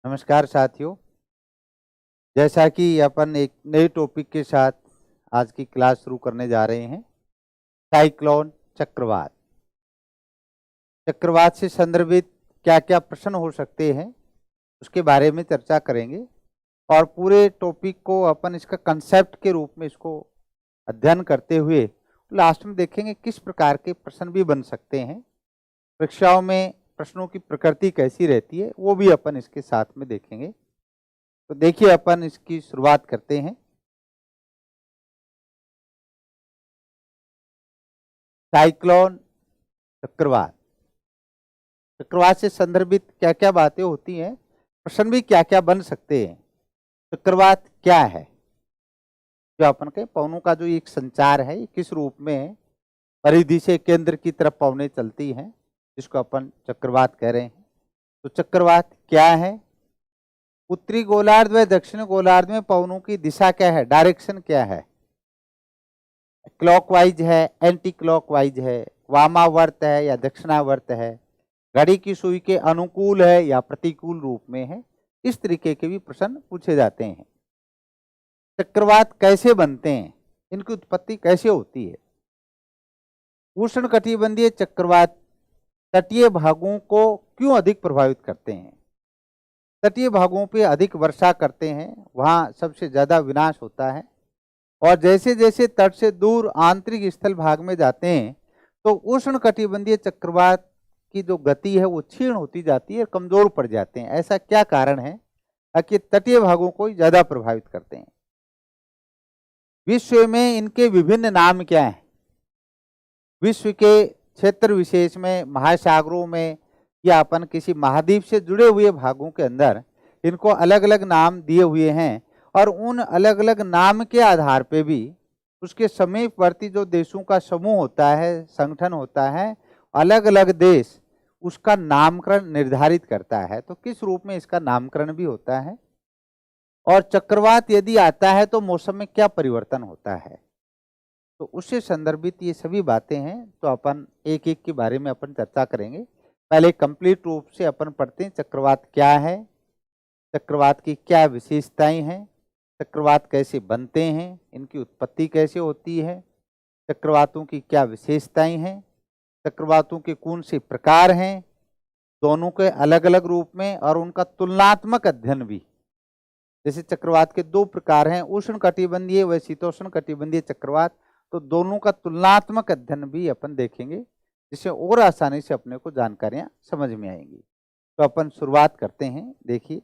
नमस्कार साथियों। जैसा कि अपन एक नए टॉपिक के साथ आज की क्लास शुरू करने जा रहे हैं, साइक्लोन चक्रवात। चक्रवात से संदर्भित क्या क्या प्रश्न हो सकते हैं उसके बारे में चर्चा करेंगे और पूरे टॉपिक को अपन इसका कंसेप्ट के रूप में इसको अध्ययन करते हुए लास्ट में देखेंगे किस प्रकार के प्रश्न भी बन सकते हैं, परीक्षाओं में प्रश्नों की प्रकृति कैसी रहती है वो भी अपन इसके साथ में देखेंगे। तो देखिए अपन इसकी शुरुआत करते हैं। साइक्लोन चक्रवात। चक्रवात से संदर्भित क्या क्या बातें होती हैं, प्रश्न भी क्या क्या बन सकते हैं। चक्रवात क्या है? जो अपन के पवनों का जो एक संचार है, किस रूप में परिधि से केंद्र की तरफ पवनें चलती हैं, जिसको अपन चक्रवात कह रहे हैं। तो चक्रवात क्या है? उत्तरी गोलार्ध व दक्षिण गोलार्ध में पवनों की दिशा क्या है, डायरेक्शन क्या है? क्लॉकवाइज है, एंटी क्लॉकवाइज है, वामावर्त है या दक्षिणावर्त है, घड़ी की सुई के अनुकूल है या प्रतिकूल रूप में है। इस तरीके के भी प्रश्न पूछे जाते हैं। चक्रवात कैसे बनते हैं, इनकी उत्पत्ति कैसे होती है? उष्णकटिबंधीय चक्रवात तटीय भागों को क्यों अधिक प्रभावित करते हैं? तटीय भागों पे अधिक वर्षा करते हैं, वहां सबसे ज्यादा विनाश होता है। और जैसे जैसे तट से दूर आंतरिक स्थल भाग में जाते हैं तो उष्णकटिबंधीय चक्रवात की जो गति है वो क्षीण होती जाती है, कमजोर पड़ जाते हैं। ऐसा क्या कारण है कि तटीय भागों को ज्यादा प्रभावित करते हैं? विश्व में इनके विभिन्न नाम क्या हैं? विश्व के क्षेत्र विशेष में, महासागरों में या अपन किसी महाद्वीप से जुड़े हुए भागों के अंदर इनको अलग अलग नाम दिए हुए हैं और उन अलग अलग नाम के आधार पे भी उसके समीपवर्ती जो देशों का समूह होता है, संगठन होता है, अलग अलग देश उसका नामकरण निर्धारित करता है। तो किस रूप में इसका नामकरण भी होता है। और चक्रवात यदि आता है तो मौसम में क्या परिवर्तन होता है, तो उससे संदर्भित ये सभी बातें हैं। तो अपन एक एक के बारे में अपन चर्चा करेंगे। पहले कंप्लीट रूप से अपन पढ़ते हैं चक्रवात क्या है, चक्रवात की क्या विशेषताएं हैं, चक्रवात कैसे बनते हैं, इनकी उत्पत्ति कैसे होती है, चक्रवातों की क्या विशेषताएं हैं, चक्रवातों के कौन से प्रकार हैं, दोनों के अलग अलग रूप में और उनका तुलनात्मक अध्ययन भी। जैसे चक्रवात के दो प्रकार हैं, उष्णकटिबंधीय व शीतोष्णकटिबंधीय चक्रवात, तो दोनों का तुलनात्मक अध्ययन भी अपन देखेंगे, जिससे और आसानी से अपने को जानकारियां समझ में आएंगी। तो अपन शुरुआत करते हैं। देखिए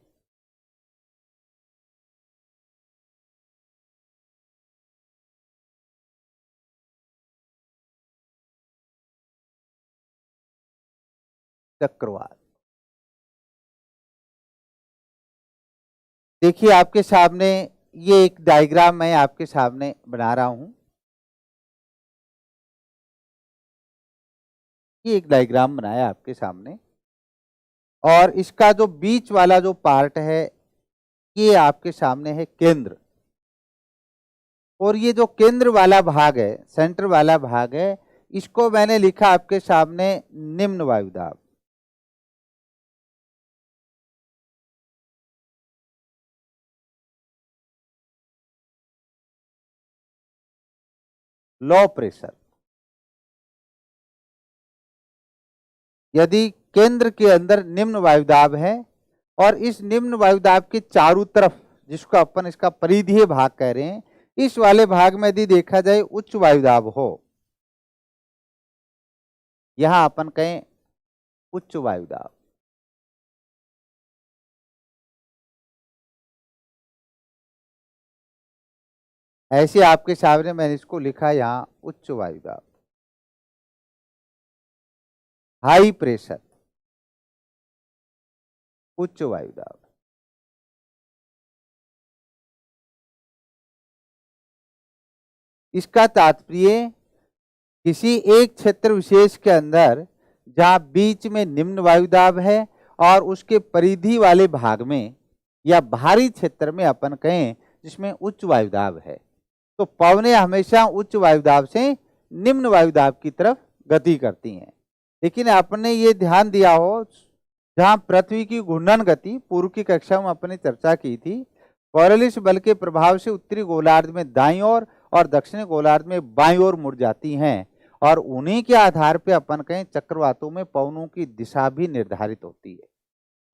चक्रवात। देखिए आपके सामने ये एक डायग्राम मैं आपके सामने बना रहा हूं। ये एक डायग्राम बनाया आपके सामने और इसका जो बीच वाला जो पार्ट है ये आपके सामने है केंद्र, और ये जो केंद्र वाला भाग है, सेंटर वाला भाग है, इसको मैंने लिखा आपके सामने निम्न वायुदाब। Low pressure. यदि केंद्र के अंदर निम्न वायुदाब है और इस निम्न वायुदाब के चारों तरफ, जिसको अपन इसका परिधीय भाग कह रहे हैं, इस वाले भाग में यदि देखा जाए उच्च वायुदाब हो, यहां अपन कहें उच्च वायुदाब। ऐसे आपके सामने मैंने इसको लिखा यहां उच्च वायुदाब। हाई प्रेशर, उच्च वायुदाब। इसका तात्पर्य किसी एक क्षेत्र विशेष के अंदर जहां बीच में निम्न वायुदाब है और उसके परिधि वाले भाग में या बाहरी क्षेत्र में अपन कहें जिसमें उच्च वायुदाब है, तो पवनें हमेशा उच्च वायुदाब से निम्न वायुदाब की तरफ गति करती हैं। लेकिन आपने ये ध्यान दिया हो जहां पृथ्वी की घूर्णन गति पूर्व की कक्षा में अपने चर्चा की थी, कोरियोलिस बल के प्रभाव से उत्तरी गोलार्ध में दाईं ओर और दक्षिणी गोलार्ध में बाईं ओर मुड़ जाती हैं, और उन्हीं के आधार पे अपन कहें चक्रवातों में पवनों की दिशा भी निर्धारित होती है।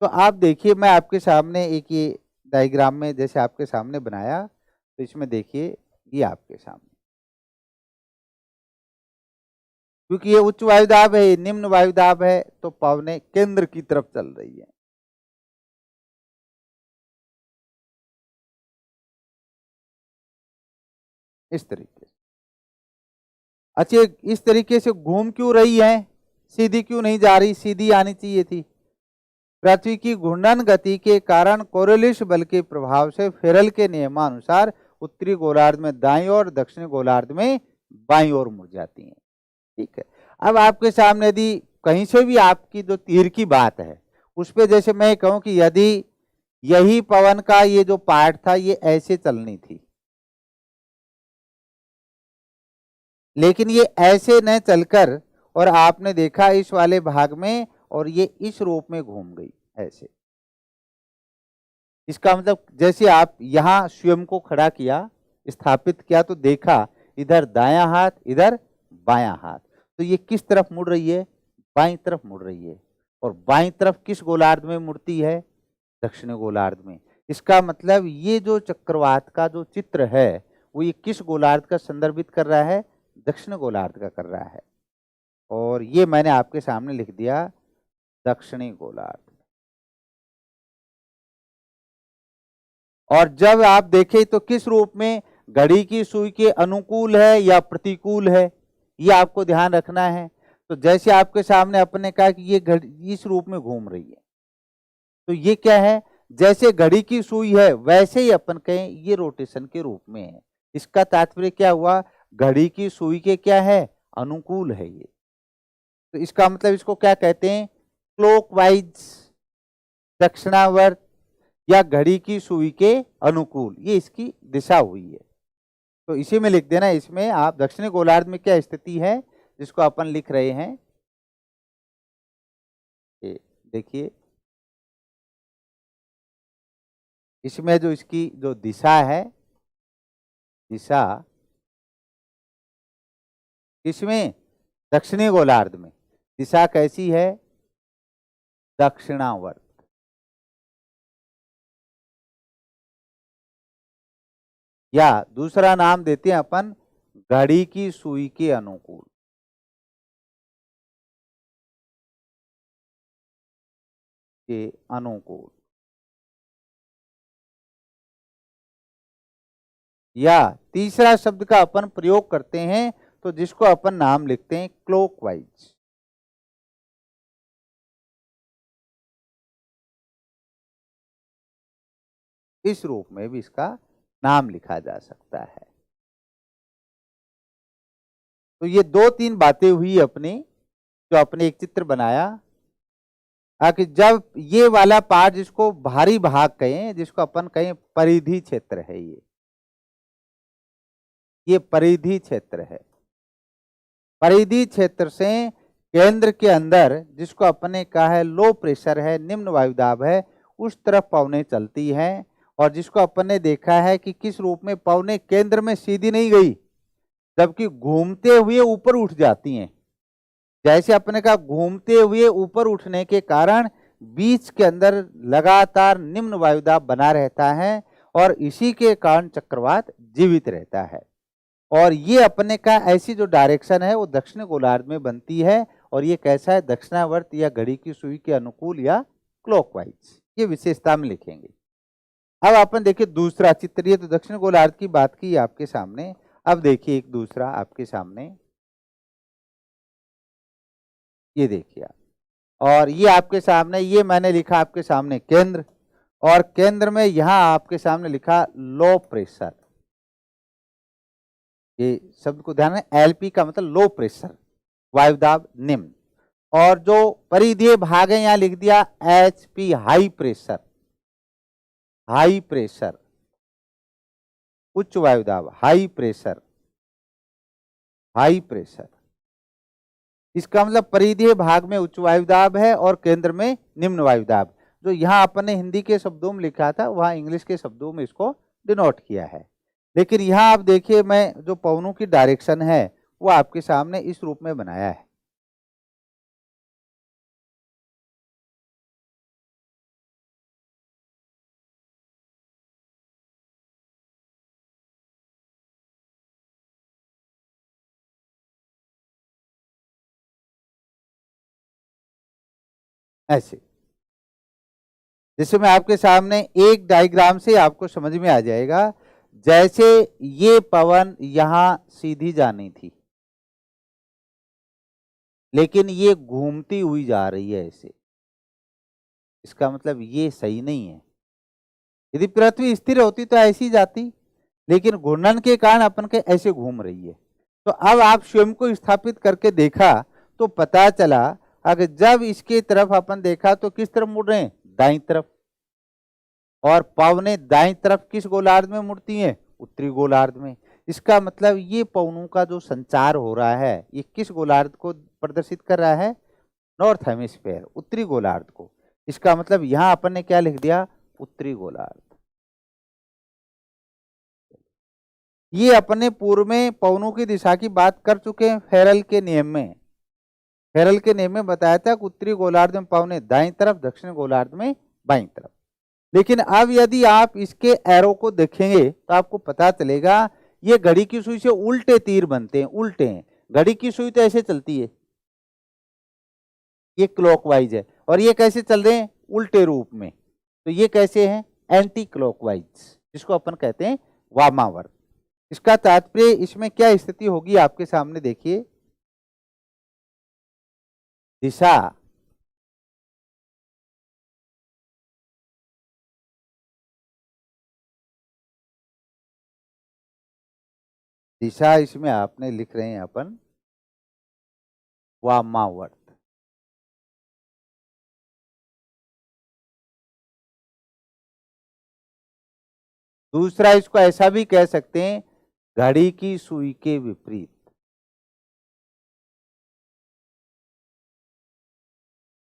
तो आप देखिए, मैं आपके सामने एक ये डायग्राम में जैसे आपके सामने बनाया, तो इसमें देखिए ये आपके सामने, क्योंकि ये उच्च वायुदाब है, ये निम्न वायुदाब है, तो पवनें केंद्र की तरफ चल रही है। इस तरीके से। अच्छा, इस तरीके से घूम क्यों रही है, सीधी क्यों नहीं जा रही, सीधी आनी चाहिए थी। पृथ्वी की घूर्णन गति के कारण कोरियोलिस बल के प्रभाव से फेरल के नियमानुसार उत्तरी गोलार्ध में दाईं और दक्षिणी गोलार्ध में बाईं ओर मुड़ जाती हैं। ठीक है। अब आपके सामने यदि कहीं से भी आपकी जो तीर की बात है उस पे जैसे मैं कहूं कि यदि यही पवन का ये जो पार्ट था ये ऐसे चलनी थी, लेकिन ये ऐसे न चलकर और आपने देखा इस वाले भाग में, और ये इस रूप में घूम गई ऐसे। इसका मतलब जैसे आप यहां स्वयं को खड़ा किया, स्थापित किया, तो देखा इधर दायां हाथ इधर बायां हाथ, तो ये किस तरफ मुड़ रही है, बाईं तरफ मुड़ रही है। और बाईं तरफ किस गोलार्ध में मुड़ती है, दक्षिणी गोलार्ध में। इसका मतलब ये जो चक्रवात का जो चित्र है वो ये किस गोलार्ध का संदर्भित कर रहा है, दक्षिण गोलार्ध का कर रहा है। और ये मैंने आपके सामने लिख दिया दक्षिणी गोलार्ध। और जब आप देखें तो किस रूप में, घड़ी की सुई के अनुकूल है या प्रतिकूल है, ये आपको ध्यान रखना है। तो जैसे आपके सामने अपने कहा कि ये घड़ी इस रूप में घूम रही है, तो ये क्या है, जैसे घड़ी की सुई है वैसे ही अपन कहें ये रोटेशन के रूप में है। इसका तात्पर्य क्या हुआ, घड़ी की सुई के क्या है, अनुकूल है ये। तो इसका मतलब इसको क्या कहते हैं, क्लॉकवाइज, दक्षिणावर्त या घड़ी की सुई के अनुकूल, ये इसकी दिशा हुई है। तो इसी में लिख देना, इसमें आप दक्षिणी गोलार्ध में क्या स्थिति है जिसको अपन लिख रहे हैं, देखिए इसमें जो इसकी जो दिशा है, दिशा इसमें दक्षिणी गोलार्ध में दिशा कैसी है, दक्षिणावर्त। या दूसरा नाम देते हैं अपन घड़ी की सुई के अनुकूल, के अनुकूल। या तीसरा शब्द का अपन प्रयोग करते हैं तो जिसको अपन नाम लिखते हैं क्लॉकवाइज। इस रूप में भी इसका नाम लिखा जा सकता है। तो ये दो तीन बातें हुई अपनी, जो अपने एक चित्र बनाया, कि जब ये वाला पार्ट जिसको भारी भाग कहें, जिसको अपन कहें परिधि क्षेत्र है, ये परिधि क्षेत्र है। परिधि क्षेत्र से केंद्र के अंदर जिसको अपने कहा है लो प्रेशर है, निम्न वायुदाब है, उस तरफ पवनें चलती हैं। और जिसको अपन ने देखा है कि किस रूप में पवनें केंद्र में सीधी नहीं गई, जबकि घूमते हुए ऊपर उठ जाती हैं। जैसे अपने का घूमते हुए ऊपर उठने के कारण बीच के अंदर लगातार निम्न वायुदाब बना रहता है, और इसी के कारण चक्रवात जीवित रहता है। और ये अपने का ऐसी जो डायरेक्शन है वो दक्षिण गोलार्ध में बनती है, और ये कैसा है, दक्षिणावर्त या घड़ी की सुई के अनुकूल या क्लॉकवाइज, ये विशेषता में लिखेंगे। अब अपन देखिए दूसरा चित्र, ये तो दक्षिण गोलार्ध की बात की आपके सामने। अब देखिए एक दूसरा आपके सामने, ये देखिए आप, और ये आपके सामने, ये मैंने लिखा आपके सामने केंद्र, और केंद्र में यहां आपके सामने लिखा लो प्रेशर। ये शब्द को ध्यान में, एलपी का मतलब लो प्रेशर, वायुदाब निम्न। और जो परिधीय भाग है यहां लिख दिया HP, high pressure, high pressure, उच्च वायुदाब, हाई प्रेशर, हाई प्रेशर। इसका मतलब परिधीय भाग में उच्च वायुदाब है और केंद्र में निम्न वायुदाब। जो यहाँ अपन ने हिंदी के शब्दों में लिखा था वहाँ इंग्लिश के शब्दों में इसको डिनोट किया है। लेकिन यहाँ आप देखिए, मैं जो पवनों की डायरेक्शन है वो आपके सामने इस रूप में बनाया है। ऐसे जैसे मैं आपके सामने एक डायग्राम से आपको समझ में आ जाएगा, जैसे ये पवन यहां सीधी जानी थी लेकिन ये घूमती हुई जा रही है ऐसे, इसका मतलब ये सही नहीं है। यदि पृथ्वी स्थिर होती तो ऐसी जाती, लेकिन घूर्णन के कारण अपन के ऐसे घूम रही है। तो अब आप स्वयं को स्थापित करके देखा तो पता चला, अगर जब इसके तरफ अपन देखा तो किस तरफ मुड़ रहे हैं, दाईं तरफ, और पवनें दाईं तरफ किस गोलार्ध में मुड़ती हैं, उत्तरी गोलार्ध में। इसका मतलब ये पवनों का जो संचार हो रहा है ये किस गोलार्ध को प्रदर्शित कर रहा है, नॉर्थ हेमिस्फीयर, उत्तरी गोलार्ध को। इसका मतलब यहां अपन ने क्या लिख दिया, उत्तरी गोलार्ध। ये अपने पूर्व में पवनों की दिशा की बात कर चुके हैं फेरल के नियम में। फेरल के नियम में बताया था कि उत्तरी गोलार्ध में पवने दाईं तरफ, दक्षिण गोलार्ध में बाईं तरफ। लेकिन अब यदि आप इसके एरो को देखेंगे तो आपको पता चलेगा ये घड़ी की सुई से उल्टे तीर बनते हैं, उल्टे हैं। घड़ी की सुई तो ऐसे चलती है, ये क्लॉकवाइज है, और ये कैसे चल रहे हैं, उल्टे रूप में। तो ये कैसे हैं, एंटी क्लॉकवाइज, जिसको अपन कहते हैं वामावर्त। इसका तात्पर्य इसमें क्या स्थिति होगी आपके सामने देखिए, दिशा दिशा इसमें आपने लिख रहे हैं अपन वामावर्त। दूसरा इसको ऐसा भी कह सकते हैं, घड़ी की सुई के विपरीत।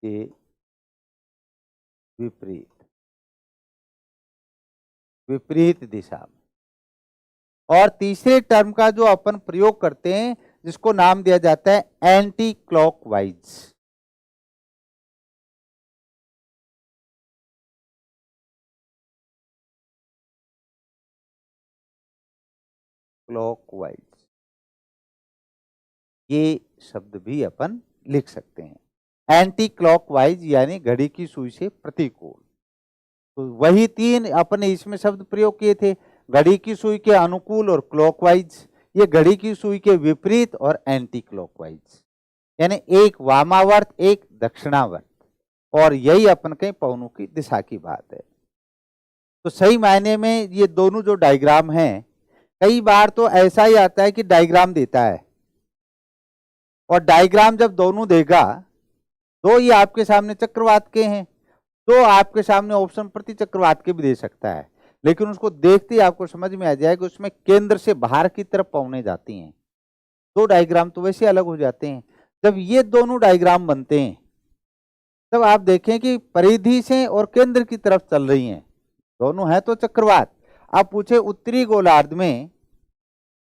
के विपरीत, विपरीत दिशा में। और तीसरे टर्म का जो अपन प्रयोग करते हैं जिसको नाम दिया जाता है एंटी क्लॉकवाइज। क्लॉकवाइज, ये शब्द भी अपन लिख सकते हैं। एंटी क्लॉकवाइज यानी घड़ी की सुई से प्रतिकूल। तो वही तीन अपने इसमें शब्द प्रयोग किए थे, घड़ी की सुई के अनुकूल और क्लॉकवाइज, ये घड़ी की सुई के विपरीत और एंटी क्लॉकवाइज, यानी एक वामावर्त एक दक्षिणावर्त। और यही अपन के पवनों की दिशा की बात है। तो सही मायने में ये दोनों जो डायग्राम हैं, कई बार तो ऐसा ही आता है कि डायग्राम देता है, और डायग्राम जब दोनों देगा तो ये आपके सामने चक्रवात के हैं, तो आपके सामने ऑप्शन प्रति चक्रवात के भी दे सकता है, लेकिन उसको देखते ही आपको समझ में आ जाएगा उसमें केंद्र से बाहर की तरफ पवने जाती हैं। दो डायग्राम तो वैसे अलग हो जाते हैं। जब ये दोनों डायग्राम बनते हैं तब आप देखें कि परिधि से और केंद्र की तरफ चल रही हैं, दोनों है तो चक्रवात। आप पूछे उत्तरी गोलार्ध में,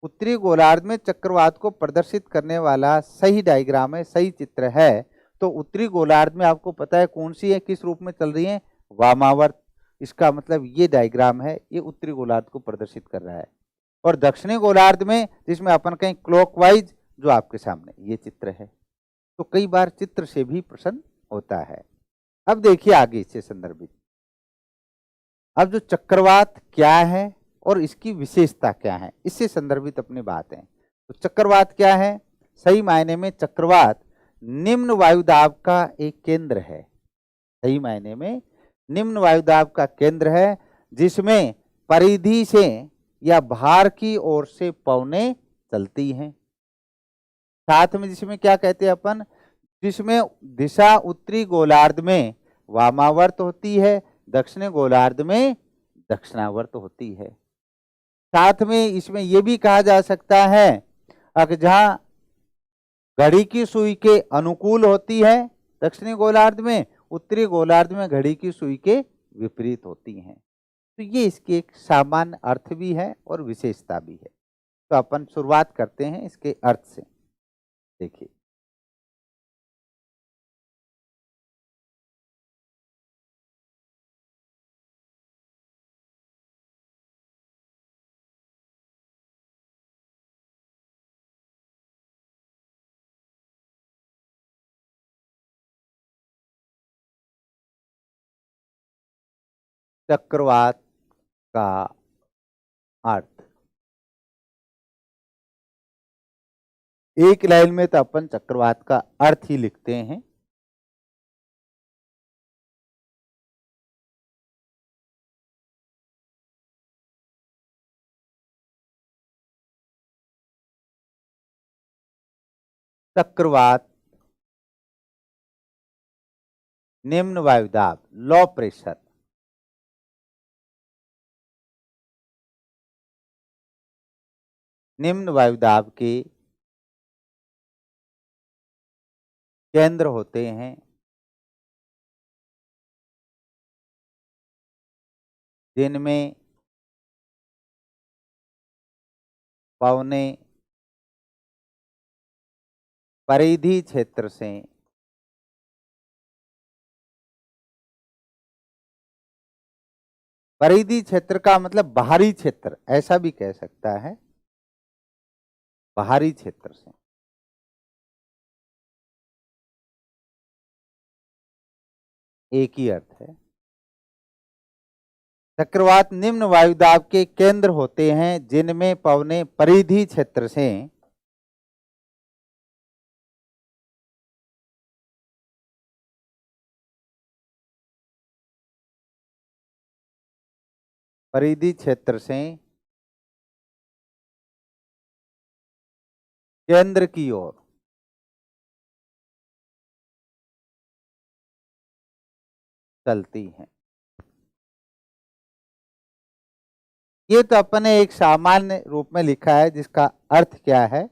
उत्तरी गोलार्ध में चक्रवात को प्रदर्शित करने वाला सही डायग्राम है, सही चित्र है, तो उत्तरी गोलार्ध में आपको पता है कौन सी है, किस रूप में चल रही है, वामावर्त। इसका मतलब ये डायग्राम है, ये उत्तरी गोलार्ध को प्रदर्शित कर रहा है। और दक्षिणी गोलार्ध में जिसमें अपन कहीं क्लॉकवाइज, जो आपके सामने ये चित्र है। तो कई बार चित्र से भी प्रश्न होता है। अब देखिए आगे इससे संदर्भित, अब जो चक्रवात क्या है और इसकी विशेषता क्या है, इससे संदर्भित अपनी बात है। तो चक्रवात क्या है, सही मायने में चक्रवात निम्न वायुदाब का एक केंद्र है, सही मायने में निम्न वायुदाब का केंद्र है, जिसमें परिधि से या भार की ओर से पवनें चलती हैं। साथ में जिसमें क्या कहते हैं अपन, जिसमें दिशा उत्तरी गोलार्ध में वामावर्त होती है, दक्षिणी गोलार्ध में दक्षिणावर्त होती है। साथ में इसमें यह भी कहा जा सकता है, अगर जहां घड़ी की सुई के अनुकूल होती है दक्षिणी गोलार्ध में, उत्तरी गोलार्ध में घड़ी की सुई के विपरीत होती हैं। तो ये इसकी एक सामान्य अर्थ भी है और विशेषता भी है। तो अपन शुरुआत करते हैं इसके अर्थ से। देखिए, चक्रवात का अर्थ एक लाइन में तो अपन चक्रवात का अर्थ ही लिखते हैं। चक्रवात निम्न वायुदाब, लो प्रेशर, निम्न वायुदाब के केंद्र होते हैं, जिनमें पवनें परिधि क्षेत्र से परिधि क्षेत्र का मतलब बाहरी क्षेत्र, ऐसा भी कह सकता है, बाहरी क्षेत्र से एक ही अर्थ है। चक्रवात निम्न वायुदाब के केंद्र होते हैं, जिनमें पवनें परिधि क्षेत्र से परिधि क्षेत्र से केंद्र की ओर चलती हैं। ये तो अपने एक सामान्य रूप में लिखा है, जिसका अर्थ क्या है।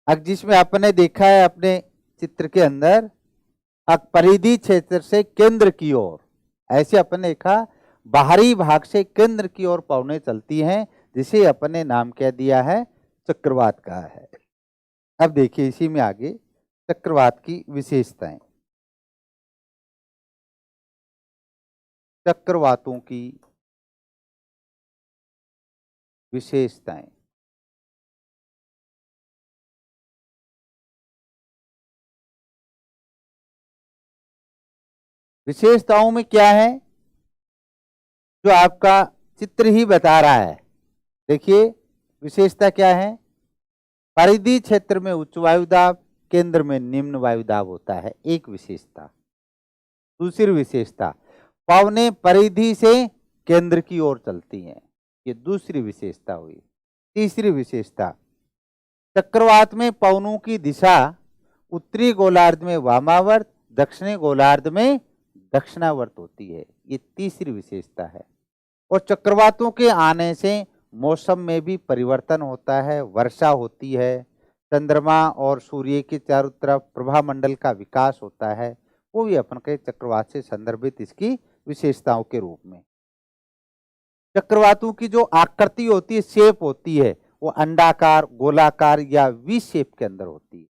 अब जिसमें अपने देखा है अपने चित्र के अंदर, परिधि क्षेत्र से केंद्र की ओर, ऐसे अपने लिखा बाहरी भाग से केंद्र की ओर पवनें चलती हैं, जिसे अपने नाम क्या दिया है, चक्रवात कहा है। अब देखिए इसी में आगे चक्रवात की विशेषताएं। चक्रवातों की विशेषताएं। विशेषताओं में क्या है, जो आपका चित्र ही बता रहा है। देखिए विशेषता क्या है, परिधि क्षेत्र में उच्च वायुदाब, केंद्र में निम्न वायुदाब होता है, एक विशेषता। दूसरी विशेषता, पवनें परिधि से केंद्र की ओर चलती हैं, ये दूसरी विशेषता हुई। तीसरी विशेषता, चक्रवात में पवनों की दिशा उत्तरी गोलार्ध में वामावर्त, दक्षिणी गोलार्ध में दक्षिणावर्त होती है, ये तीसरी विशेषता है। और चक्रवातों के आने से मौसम में भी परिवर्तन होता है, वर्षा होती है, चंद्रमा और सूर्य के चारों तरफ प्रभा मंडल का विकास होता है, वो भी अपन के चक्रवात से संदर्भित इसकी विशेषताओं के रूप में। चक्रवातों की जो आकृति होती है, शेप होती है, वो अंडाकार, गोलाकार या वी शेप के अंदर होती है।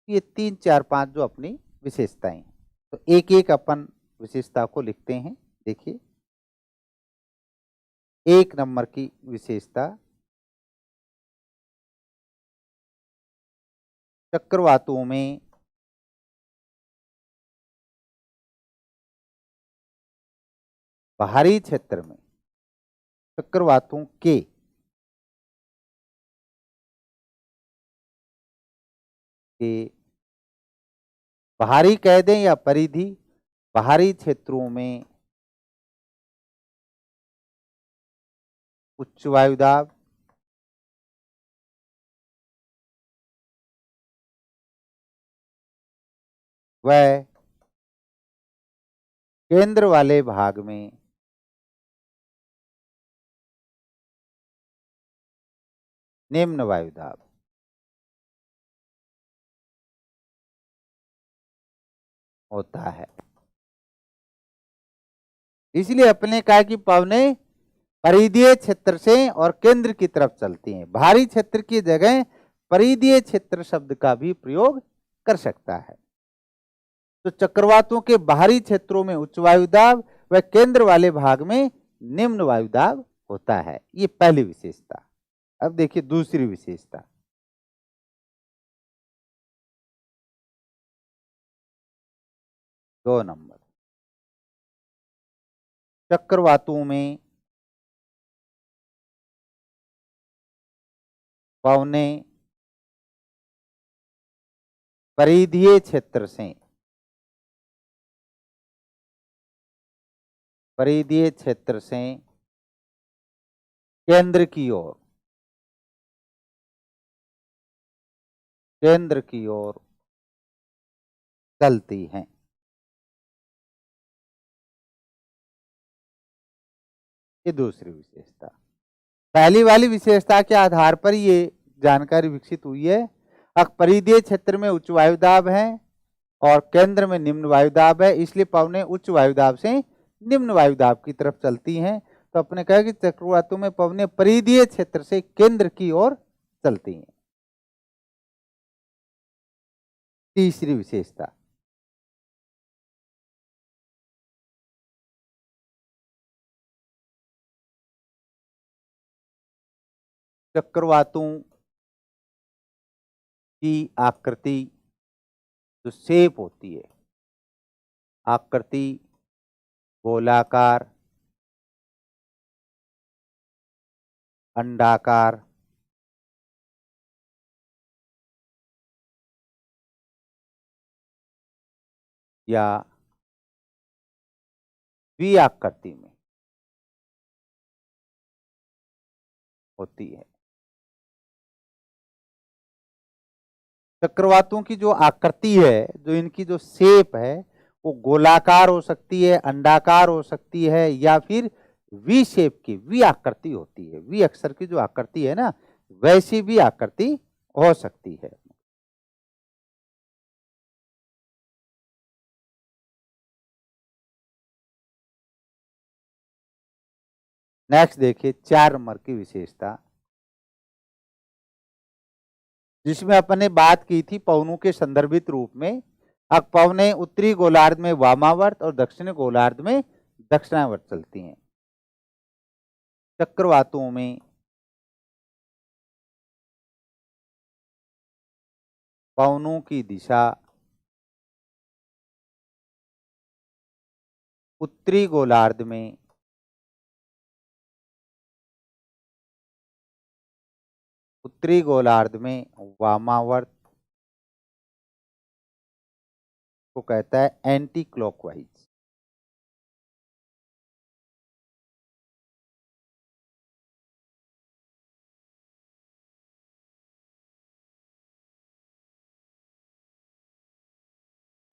ये 3, 4, 5 जो अपनी विशेषताएं हैं। तो एक एक अपन विशेषता को लिखते हैं। देखिए, एक नंबर की विशेषता, चक्रवातों में बाहरी क्षेत्र में चक्रवातों के बाहरी कह दें या परिधि, बाहरी क्षेत्रों में उच्च वायुदाब, व केंद्र वाले भाग में निम्न वायुदाब। होता है। इसलिए अपने कहा कि पवनें परिधीय क्षेत्र से और केंद्र की तरफ चलती हैं। भारी क्षेत्र की जगह परिधीय क्षेत्र शब्द का भी प्रयोग कर सकता है। तो चक्रवातों के बाहरी क्षेत्रों में उच्च वायुदाब व केंद्र वाले भाग में निम्न वायुदाब होता है। ये पहली विशेषता। अब देखिए दूसरी विशेषता। दो नंबर, चक्रवातों में पवनें परिधीय क्षेत्र से केंद्र की ओर चलती हैं। ये दूसरी विशेषता। पहली वाली विशेषता के आधार पर ये जानकारी विकसित हुई है। परिधीय क्षेत्र में उच्च वायुदाब है और केंद्र में निम्न वायुदाब है, इसलिए पवनें उच्च वायुदाब से निम्न वायुदाब की तरफ चलती हैं। तो अपने कहा कि चक्रवातों में पवनें परिधीय क्षेत्र से केंद्र की ओर चलती हैं। तीसरी विशेषता, चक्रवातों की आकृति जो शेप होती है, आकृति गोलाकार, अंडाकार, या वी आकृति में होती है। चक्रवातों की जो आकृति है, जो इनकी जो शेप है, वो गोलाकार हो सकती है, अंडाकार हो सकती है, या फिर वी शेप की वी आकृति होती है। वी अक्षर की जो आकृति है ना, वैसी भी आकृति हो सकती है। नेक्स्ट देखिए 4 नंबर की विशेषता, जिसमें अपन ने बात की थी पवनों के संदर्भित रूप में। अब पवनें उत्तरी गोलार्ध में वामावर्त और दक्षिणी गोलार्ध में दक्षिणावर्त चलती हैं। चक्रवातों में पवनों की दिशा उत्तरी गोलार्ध में वामावर्त को कहता है एंटी क्लॉकवाइज।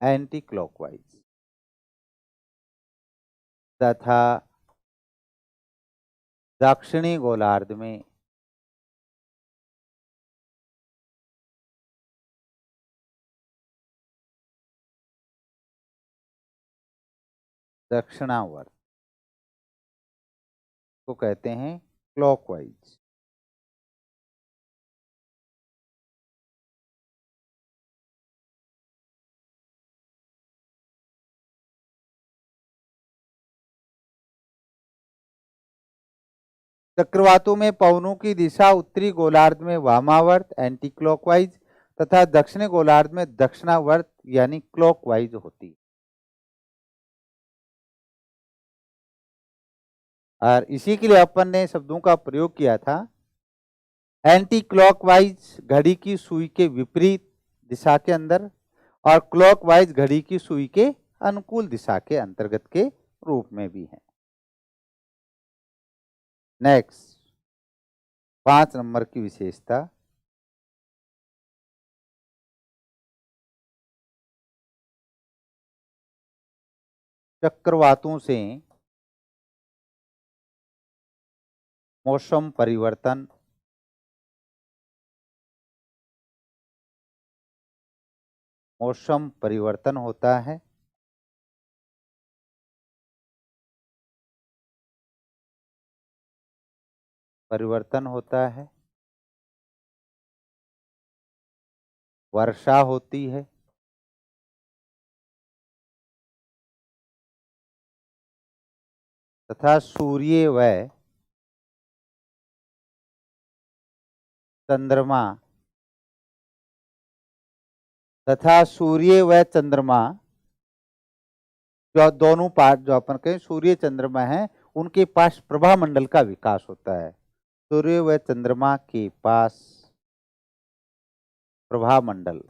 एंटी क्लॉकवाइज तथा दक्षिणी गोलार्ध में दक्षिणावर्त को कहते हैं क्लॉकवाइज। चक्रवातों में पवनों की दिशा उत्तरी गोलार्ध में वामावर्त एंटी क्लॉकवाइज तथा दक्षिणी गोलार्ध में दक्षिणावर्त यानी क्लॉकवाइज होती है। और इसी के लिए अपन ने शब्दों का प्रयोग किया था। एंटी क्लॉकवाइज घड़ी की सुई के विपरीत दिशा के अंदर और क्लॉकवाइज घड़ी की सुई के अनुकूल दिशा के अंतर्गत के रूप में भी है। नेक्स्ट 5 नंबर की विशेषता, चक्रवातों से मौसम परिवर्तन होता है। परिवर्तन होता है, वर्षा होती है, तथा सूर्य व चंद्रमा जो दोनों पार्ट जो अपन कहें सूर्य चंद्रमा है, उनके पास प्रभा मंडल का विकास होता है। सूर्य व चंद्रमा के पास प्रभा मंडल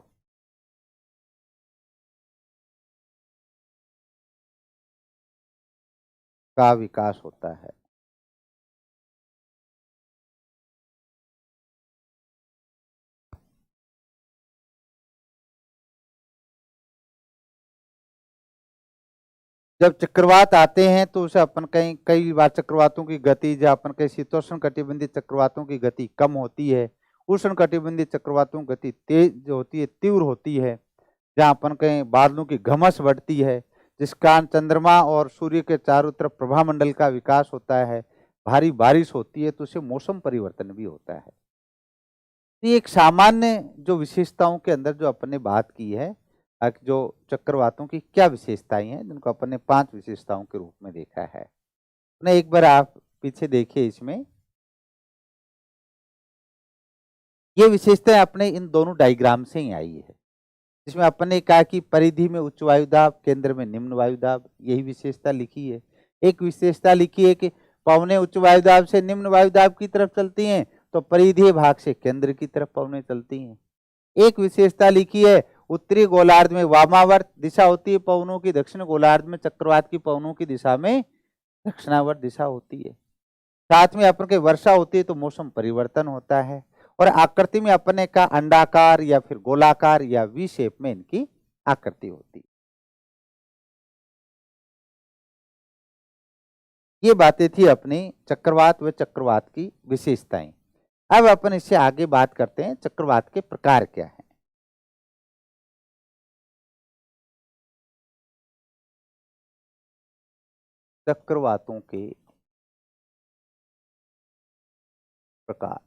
का विकास होता है। जब चक्रवात आते हैं तो उसे अपन कई बार चक्रवातों की गति, जब अपन कहीं शीतोष्ण कटिबंधीय चक्रवातों की गति कम होती है, उष्ण कटिबंधीय चक्रवातों की गति तेज जो होती है, तीव्र होती है, जहाँ अपन कहीं बादलों की घमस बढ़ती है, जिस कारण चंद्रमा और सूर्य के चारों तरफ प्रभामंडल का विकास होता है, भारी बारिश होती है, तो उससे मौसम परिवर्तन भी होता है। ये एक सामान्य जो विशेषताओं के अंदर जो अपन ने बात की है, जो चक्रवातों की क्या विशेषताएं हैं, जिनको अपन ने 5 विशेषताओं के रूप में देखा है। ना एक बार आप पीछे देखिए, इसमें ये विशेषताएं अपने इन दोनों डायग्राम से ही आई है, जिसमें अपन ने कहा कि परिधि में उच्च वायुदाब, केंद्र में निम्न वायुदाब, यही विशेषता लिखी है। एक विशेषता लिखी है कि पवनें उच्च वायुदाब से निम्न वायुदाब की तरफ चलती हैं, तो परिधीय भाग से केंद्र की तरफ पवनें चलती हैं। एक विशेषता लिखी है उत्तरी गोलार्ध में वामावर्त दिशा होती है पवनों की, दक्षिण गोलार्ध में चक्रवात की पवनों की दिशा में दक्षिणावर्त दिशा होती है। साथ में अपन के वर्षा होती है तो मौसम परिवर्तन होता है। और आकृति में अपन ने कहा अंडाकार या फिर गोलाकार या वी शेप में इनकी आकृति होती है। ये बातें थी अपनी चक्रवात व चक्रवात की विशेषताएं। अब अपन इससे आगे बात करते हैं चक्रवात के प्रकार क्या है। चक्रवातों के प्रकार,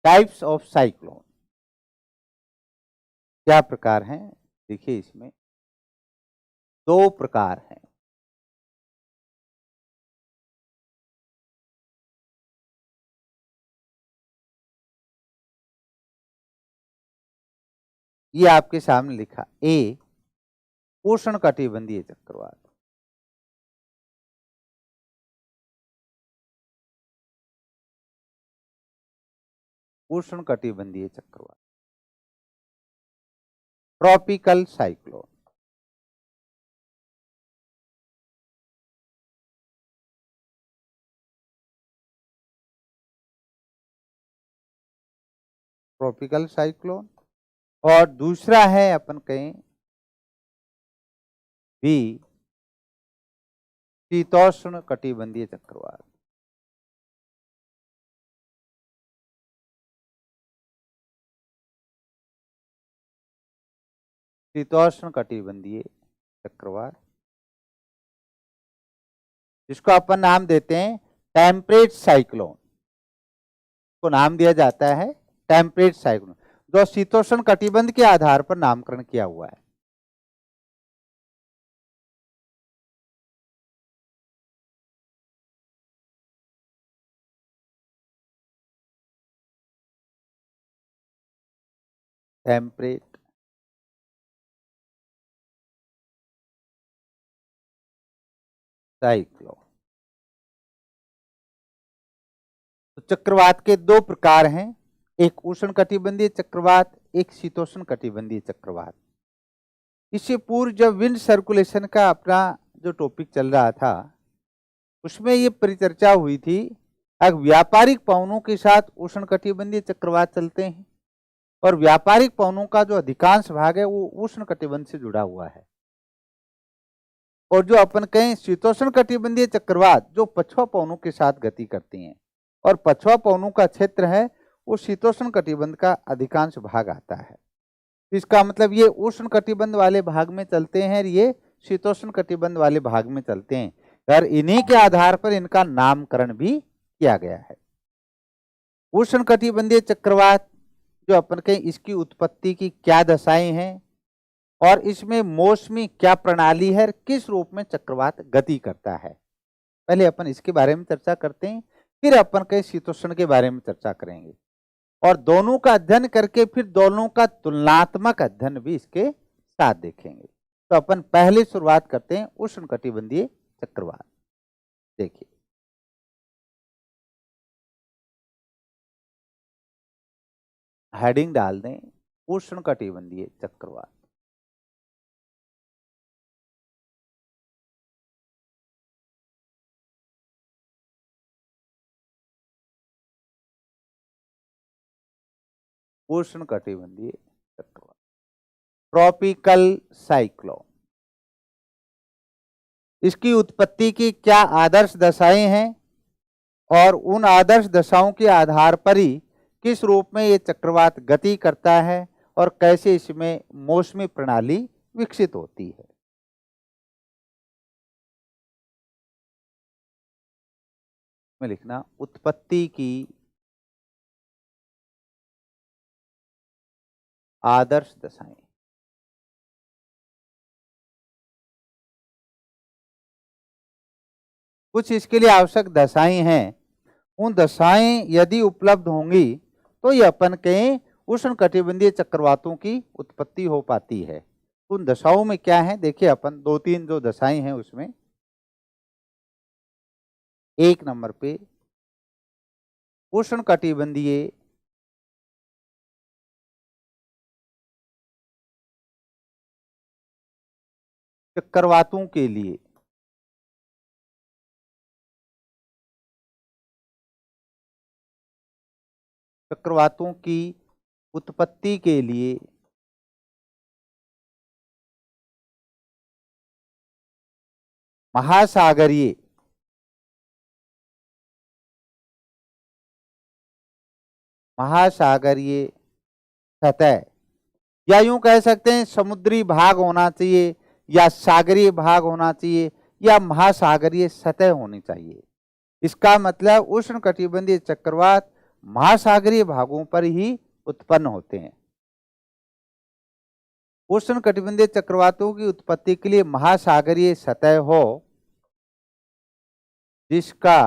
टाइप्स ऑफ साइक्लोन। क्या प्रकार हैं? देखिए, इसमें 2 प्रकार हैं। ये आपके सामने लिखा, ए उष्ण कटिबंधीय चक्रवात, उष्ण कटिबंधीय चक्रवात, ट्रॉपिकल साइक्लोन, ट्रॉपिकल साइक्लोन। और दूसरा है अपन कहें बी शीतोष्ण कटिबंधीय चक्रवात, शीतोष्ण कटिबंधीय चक्रवात, जिसको अपन नाम देते हैं टेम्परेट साइक्लोन, को नाम दिया जाता है टेम्परेट साइक्लोन, जो शीतोष्ण कटिबंध के आधार पर नामकरण किया हुआ है। Temperate cyclone. तो चक्रवात के 2 प्रकार हैं, एक उष्ण कटिबंधीय चक्रवात, एक शीतोष्ण कटिबंधीय चक्रवात। इससे पूर्व जब विंड सर्कुलेशन का अपना जो टॉपिक चल रहा था, उसमें ये परिचर्चा हुई थी, अब व्यापारिक पवनों के साथ उष्ण कटिबंधीय चक्रवात चलते हैं, और व्यापारिक पवनों का जो अधिकांश भाग है वो उष्ण कटिबंध से जुड़ा हुआ है। और जो अपन कहें शीतोष्ण कटिबंधीय चक्रवात, जो पछुआ पवनों के साथ गति करती हैं, और पछुआ पवनों का क्षेत्र है वो शीतोष्ण कटिबंध का अधिकांश भाग आता है। इसका मतलब ये उष्ण कटिबंध वाले भाग में चलते हैं, ये शीतोष्ण कटिबंध वाले भाग में चलते हैं। और इन्हीं के आधार पर इनका नामकरण भी किया गया है। उष्णकटिबंधीय चक्रवात जो अपन के, इसकी उत्पत्ति की क्या दशाएं हैं और इसमें मौसमी क्या प्रणाली है, किस रूप में चक्रवात गति करता है, पहले अपन इसके बारे में चर्चा करते हैं, फिर अपन के शीतोष्ण के बारे में चर्चा करेंगे और दोनों का अध्ययन करके फिर दोनों का तुलनात्मक अध्ययन भी इसके साथ देखेंगे। तो अपन पहले शुरुआत करते हैं उष्णकटिबंधीय चक्रवात। देखिए, हेडिंग डाल दें उष्णकटिबंधीय चक्रवात। उष्णकटिबंधीय चक्रवात, ट्रॉपिकल साइक्लोन। इसकी उत्पत्ति की क्या आदर्श दशाएं हैं और उन आदर्श दशाओं के आधार पर ही किस रूप में ये चक्रवात गति करता है और कैसे इसमें मौसमी प्रणाली विकसित होती है। में लिखना उत्पत्ति की आदर्श दशाएं। कुछ इसके लिए आवश्यक दशाएं हैं, उन दशाएं यदि उपलब्ध होंगी तो ये अपन के उष्णकटिबंधीय चक्रवातों की उत्पत्ति हो पाती है। उन दशाओं में क्या है, देखिए अपन दो तीन जो दशाएं हैं उसमें, एक नंबर पे उष्णकटिबंधीय चक्रवातों के लिए चक्रवातों की उत्पत्ति के लिए महासागरीय सतह, या यूं कह सकते हैं समुद्री भाग होना चाहिए या सागरीय भाग होना चाहिए या महासागरीय सतह होनी चाहिए। इसका मतलब उष्णकटिबंधीय चक्रवात महासागरीय भागों पर ही उत्पन्न होते हैं। उष्णकटिबंधीय चक्रवातों की उत्पत्ति के लिए महासागरीय सतह हो जिसका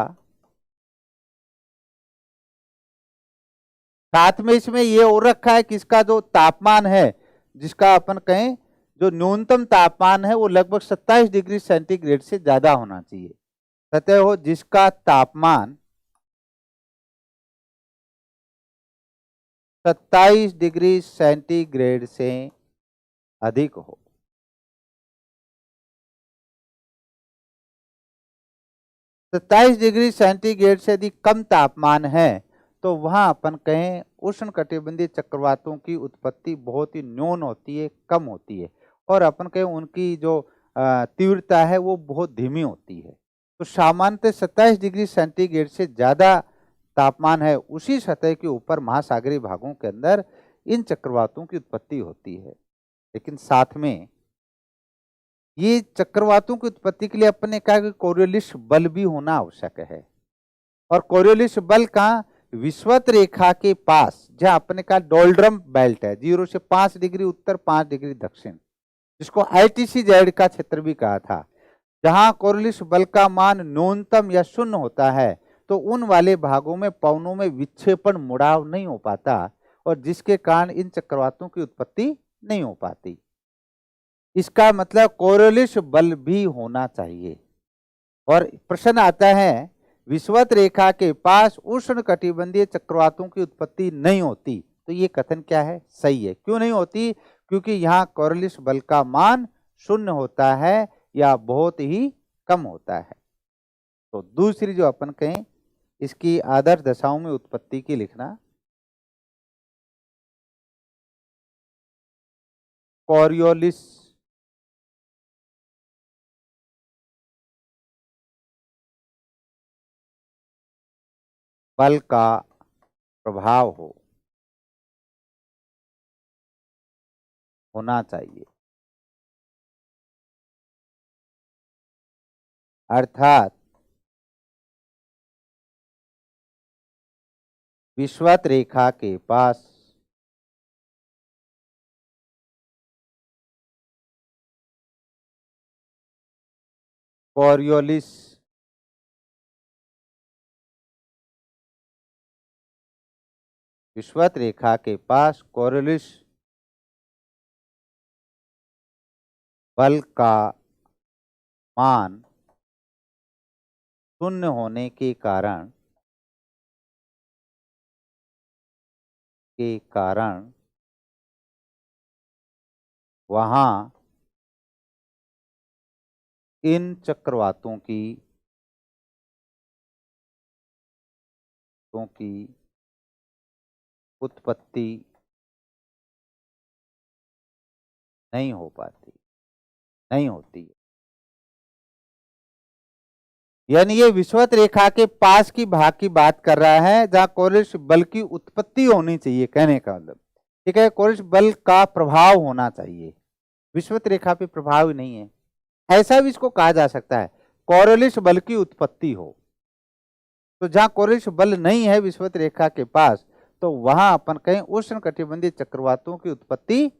साथ में इसमें ये और रखा है कि इसका जो तापमान है, जिसका अपन कहें जो न्यूनतम तापमान है वो लगभग 27 डिग्री सेंटीग्रेड से ज्यादा होना चाहिए। सतह हो जिसका तापमान 27 डिग्री सेंटीग्रेड से अधिक हो। 27 डिग्री सेंटीग्रेड से यदि कम तापमान है तो वहां अपन कहें उष्णकटिबंधीय चक्रवातों की उत्पत्ति बहुत ही न्यून होती है, कम होती है, और अपन कहें उनकी जो तीव्रता है वो बहुत धीमी होती है। तो सामान्यतः 27 डिग्री सेंटीग्रेड से ज्यादा तापमान है उसी सतह के ऊपर महासागरीय भागों के अंदर इन चक्रवातों की उत्पत्ति होती है। लेकिन साथ में ये चक्रवातों की उत्पत्ति के लिए अपन ने कहा कि कोरियोलिस बल भी होना आवश्यक है। और कोरियोलिस बल का विषुवत रेखा के पास, जहां अपने का डोल्ड्रम बेल्ट है, 0 से 5 डिग्री उत्तर 5 डिग्री दक्षिण, जिसको ITCZ का क्षेत्र भी कहा था, जहां कोरियोलिस बल का मान न्यूनतम या शून्य होता है तो उन वाले भागों में पवनों में विक्षेपण मुड़ाव नहीं हो पाता और जिसके कारण इन चक्रवातों की उत्पत्ति नहीं हो पाती। इसका मतलब कोरियोलिस बल भी होना चाहिए। और प्रश्न आता है विषुवत रेखा के पास उष्णकटिबंधीय चक्रवातों की उत्पत्ति नहीं होती, तो ये कथन क्या है, सही है। क्यों नहीं होती? क्योंकि यहाँ कोरियोलिस बल का मान शून्य होता है या बहुत ही कम होता है। तो दूसरी जो अपन कहें इसकी आदर्श दशाओं में उत्पत्ति की लिखना, कोरियोलिस बल का प्रभाव होना चाहिए। अर्थात विषुवत रेखा के पास कोरियोलिस विषुवत रेखा के पास कोरियोलिस बल का मान शून्य होने के कारण वहां इन चक्रवातों की उत्पत्ति नहीं होती। यानी ये विषुवत रेखा के पास की भाग की बात कर रहा है जहां कोरियोलिस बल की उत्पत्ति होनी चाहिए, कहने का मतलब ठीक है। कोरियोलिस बल का प्रभाव होना चाहिए, विषुवत रेखा पे प्रभाव ही नहीं है, ऐसा भी इसको कहा जा सकता है। कोरियोलिस बल की उत्पत्ति हो, तो जहां कोरियोलिस बल नहीं है विषुवत रेखा के पास, तो वहां अपन कहें उष्णकटिबंधीय चक्रवातों की उत्पत्ति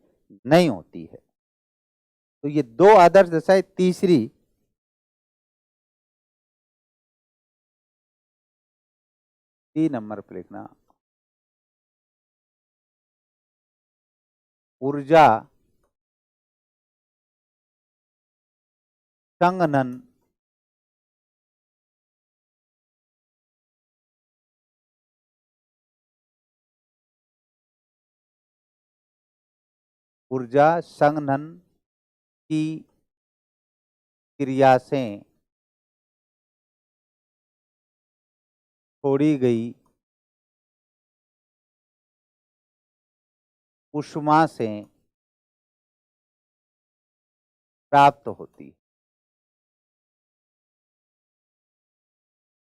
नहीं होती है। तो ये दो आदर्श दशाएं। तीसरी, 3 नंबर पर लिखना, ऊर्जा संघनन की क्रिया से छोड़ी गई ऊष्मा से प्राप्त होती।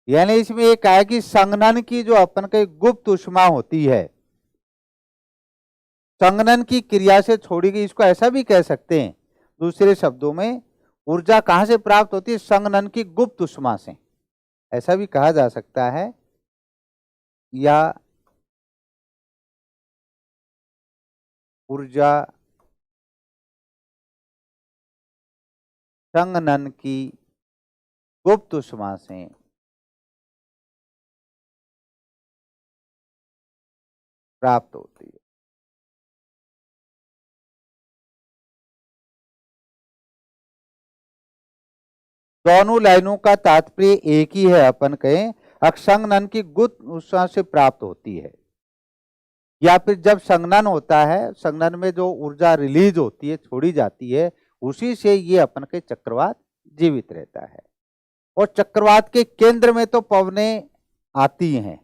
यानी इसमें एक है कि संघनन की जो अपन के गुप्त ऊष्मा होती है, संघनन की क्रिया से छोड़ी गई, इसको ऐसा भी कह सकते हैं। दूसरे शब्दों में ऊर्जा कहां से प्राप्त होती है? संघनन की गुप्त ऊष्मा से, ऐसा भी कहा जा सकता है। या ऊर्जा संघनन की गुप्त ऊष्मा से प्राप्त होती है। दोनों लाइनों का तात्पर्य एक ही है, अपन कहें संघनन की गुप्त ऊष्मा से प्राप्त होती है, या फिर जब संघनन होता है, संघनन में जो ऊर्जा रिलीज होती है, छोड़ी जाती है, उसी से ये अपन के चक्रवात जीवित रहता है। और चक्रवात के केंद्र में तो पवनें आती हैं,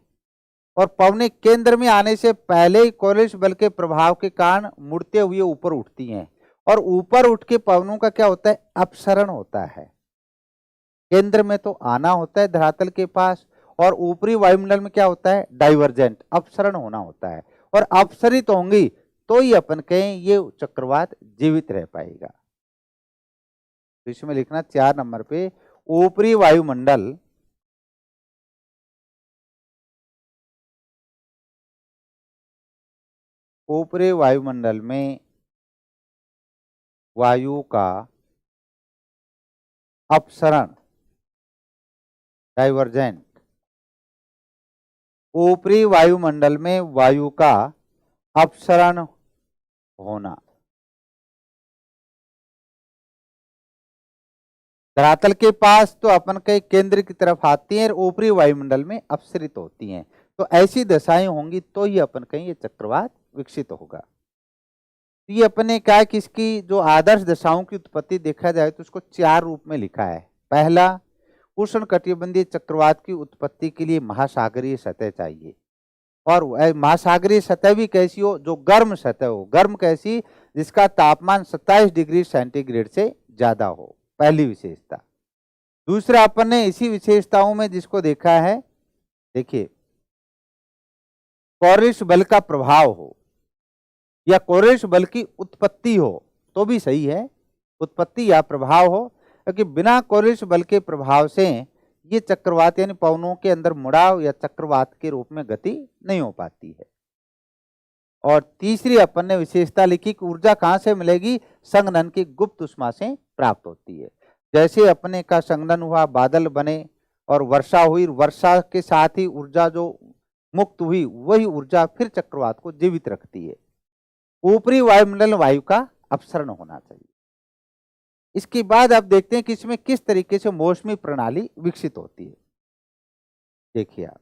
और पवनें केंद्र में आने से पहले ही कोरियोलिस बल के प्रभाव के कारण मुड़ते हुए ऊपर उठती हैं, और ऊपर उठ के पवनों का क्या होता है? अपसरण होता है। केंद्र में तो आना होता है धरातल के पास, और ऊपरी वायुमंडल में क्या होता है? डाइवर्जेंट, अपसरण होना होता है, और अपसरित होंगी तो ही अपन कहें ये चक्रवात जीवित रह पाएगा। तो इसमें लिखना 4 नंबर पे, ऊपरी वायुमंडल में वायु का अपसरण, डाइवर्जेंट, ऊपरी वायुमंडल में वायु का अपसरण होना। धरातल के पास तो अपन के केंद्र की तरफ आती हैं, और ऊपरी वायुमंडल में अपसरित होती हैं। तो ऐसी दशाएं होंगी तो ही अपन कहें ये चक्रवात विकसित होगा। तो ये अपने क्या है कि इसकी जो आदर्श दशाओं की उत्पत्ति देखा जाए तो उसको 4 रूप में लिखा है। पहला, उष्णकटिबंधीय चक्रवात की उत्पत्ति के लिए महासागरीय सतह चाहिए, और महासागरीय सतह भी कैसी हो? जो गर्म सतह हो। गर्म कैसी? जिसका तापमान 27 डिग्री सेंटीग्रेड से ज्यादा हो, पहली विशेषता। दूसरा, अपन ने इसी विशेषताओं में जिसको देखा है, देखिए, कोरियोलिस बल का प्रभाव हो या कोरियोलिस बल की उत्पत्ति हो तो भी सही है, उत्पत्ति या प्रभाव हो, क्योंकि बिना कोरिल्स बल के प्रभाव से ये चक्रवात यानी पवनों के अंदर मुड़ाव या चक्रवात के रूप में गति नहीं हो पाती है। और तीसरी अपन ने विशेषता लिखी कि ऊर्जा कहां से मिलेगी, संघनन की गुप्त उष्मा से प्राप्त होती है। जैसे अपने का संघनन हुआ, बादल बने और वर्षा हुई, वर्षा के साथ ही ऊर्जा जो मुक्त हुई वही ऊर्जा फिर चक्रवात को जीवित रखती है। ऊपरी वायुमंडल वायु का अपसरण होना चाहिए। इसके बाद आप देखते हैं कि इसमें किस तरीके से मौसमी प्रणाली विकसित होती है। देखिए आप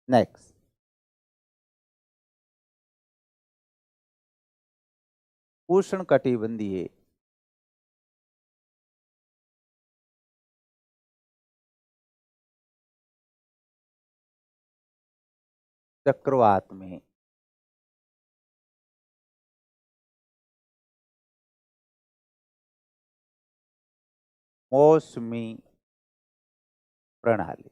नेक्स्ट, उष्ण कटिबंधीय चक्रवात में मौसमी प्रणाली।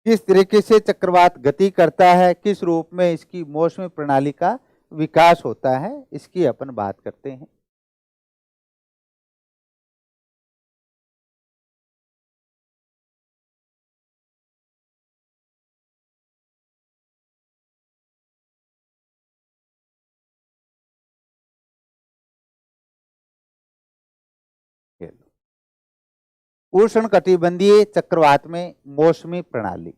किस तरीके से चक्रवात गति करता है, किस रूप में इसकी मौसमी प्रणाली का विकास होता है, इसकी अपन बात करते हैं। उष्ण कटिबंधीय चक्रवात में मौसमी प्रणाली।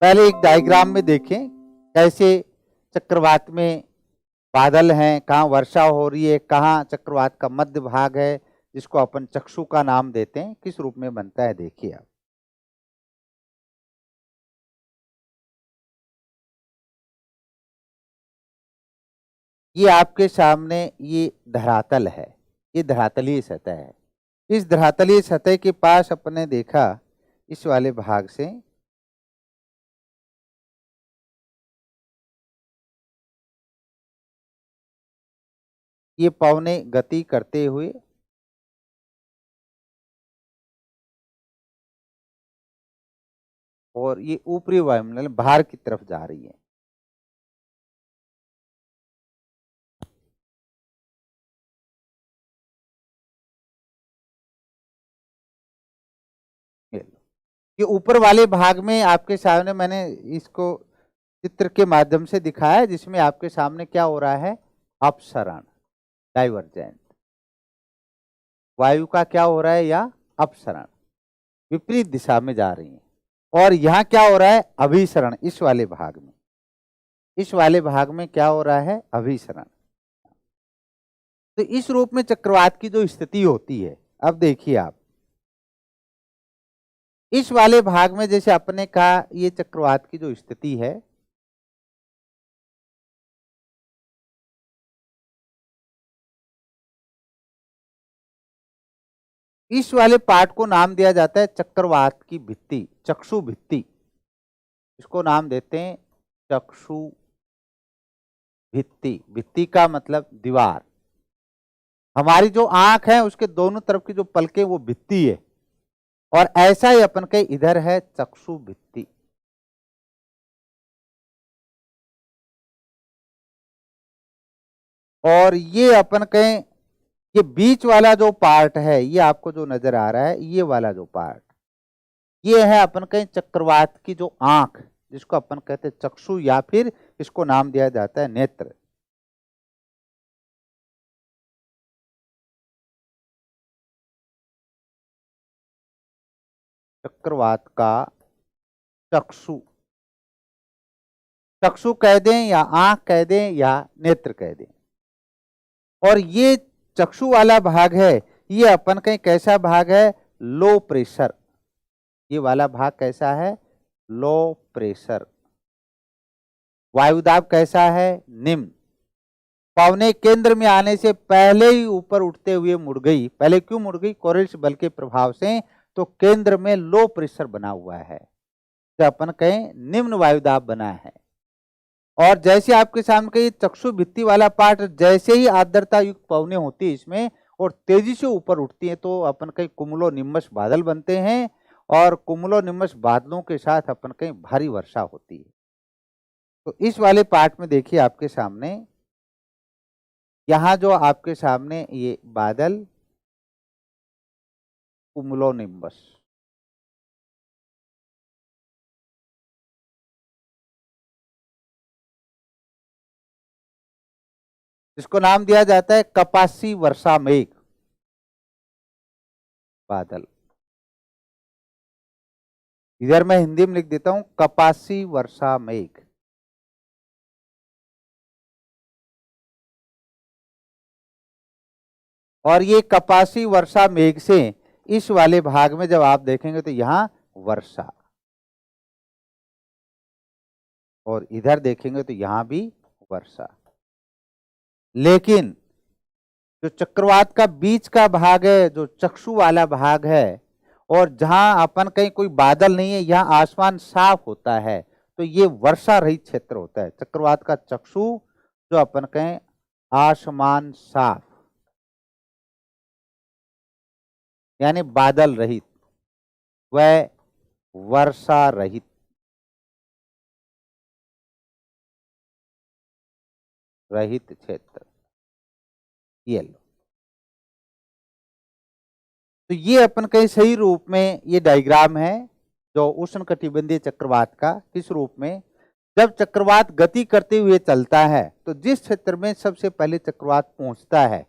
पहले एक डायग्राम में देखें कैसे चक्रवात में बादल हैं, कहाँ वर्षा हो रही है, कहाँ चक्रवात का मध्य भाग है जिसको अपन चक्षु का नाम देते हैं, किस रूप में बनता है देखिए आप। ये आपके सामने ये धरातल है, ये धरातलीय सतह है। इस धरातलीय सतह के पास अपने देखा इस वाले भाग से ये पवने गति करते हुए और ये ऊपरी वायुमंडल बाहर की तरफ जा रही है। ये ऊपर वाले भाग में आपके सामने मैंने इसको चित्र के माध्यम से दिखाया है, जिसमें आपके सामने क्या हो रहा है, अपसरण, डाइवर्जेंट। वायु का क्या हो रहा है, या अपसरण, विपरीत दिशा में जा रही है। और यहाँ क्या हो रहा है, अभिसरण। इस वाले भाग में, इस वाले भाग में क्या हो रहा है, अभिसरण। तो इस रूप में चक्रवात की जो स्थिति होती है, अब देखिए आप इस वाले भाग में जैसे अपने कहा ये चक्रवात की जो स्थिति है, इस वाले पार्ट को नाम दिया जाता है चक्रवात की भित्ति, चक्षु भित्ति। इसको नाम देते हैं चक्षु भित्ति। भित्ति का मतलब दीवार। हमारी जो आंख है उसके दोनों तरफ की जो पलकें वो भित्ति है, और ऐसा ही अपन के इधर है चक्षु भित्ति। और ये अपन के ये बीच वाला जो पार्ट है, ये आपको जो नजर आ रहा है, ये वाला जो पार्ट, ये है अपन कहीं चक्रवात की जो आंख, जिसको अपन कहते हैं चक्षु, या फिर इसको नाम दिया जाता है नेत्र। चक्रवात का चक्षु, चक्षु कह दें या आंख कह दें या नेत्र कह दें। और ये चक्षु वाला भाग है, ये अपन कहीं कैसा भाग है, लो प्रेशर। ये वाला भाग कैसा है, लो प्रेशर। वायुदाब कैसा है, निम्न। पवने केंद्र में आने से पहले ही ऊपर उठते हुए मुड़ गई। पहले क्यों मुड़ गई, कोरिल्स बल के प्रभाव से। तो केंद्र में लो प्रेशर बना हुआ है, तो अपन कहें निम्न वायुदाब बना है। और जैसे आपके सामने ये चक्षु भित्ति वाला पार्ट, जैसे ही आर्द्रता युक्त पवने होती है इसमें, और तेजी से ऊपर उठती हैं तो अपन कहीं कुमुलोनिम्बस बादल बनते हैं, और कुमुलोनिम्बस बादलों के साथ अपन कहीं भारी वर्षा होती है। तो इस वाले पार्ट में देखिए आपके सामने, यहाँ जो आपके सामने ये बादल कुमुलोनिम्बस, जिसको नाम दिया जाता है कपासी वर्षा मेघ बादल। इधर मैं हिंदी में लिख देता हूं कपासी वर्षा मेघ। और ये कपासी वर्षा मेघ से इस वाले भाग में जब आप देखेंगे तो यहां वर्षा, और इधर देखेंगे तो यहां भी वर्षा। लेकिन जो चक्रवात का बीच का भाग है, जो चक्षु वाला भाग है, और जहां अपन कहीं कोई बादल नहीं है, यहां आसमान साफ होता है, तो ये वर्षा रहित क्षेत्र होता है। चक्रवात का चक्षु जो अपन कहें आसमान साफ, यानी बादल रहित, वह वर्षा रहित क्षेत्र, ये लो। तो ये अपन कहीं सही रूप में ये डायग्राम है जो उष्णकटिबंधीय चक्रवात का। किस रूप में, जब चक्रवात गति करते हुए चलता है तो जिस क्षेत्र में सबसे पहले चक्रवात पहुंचता है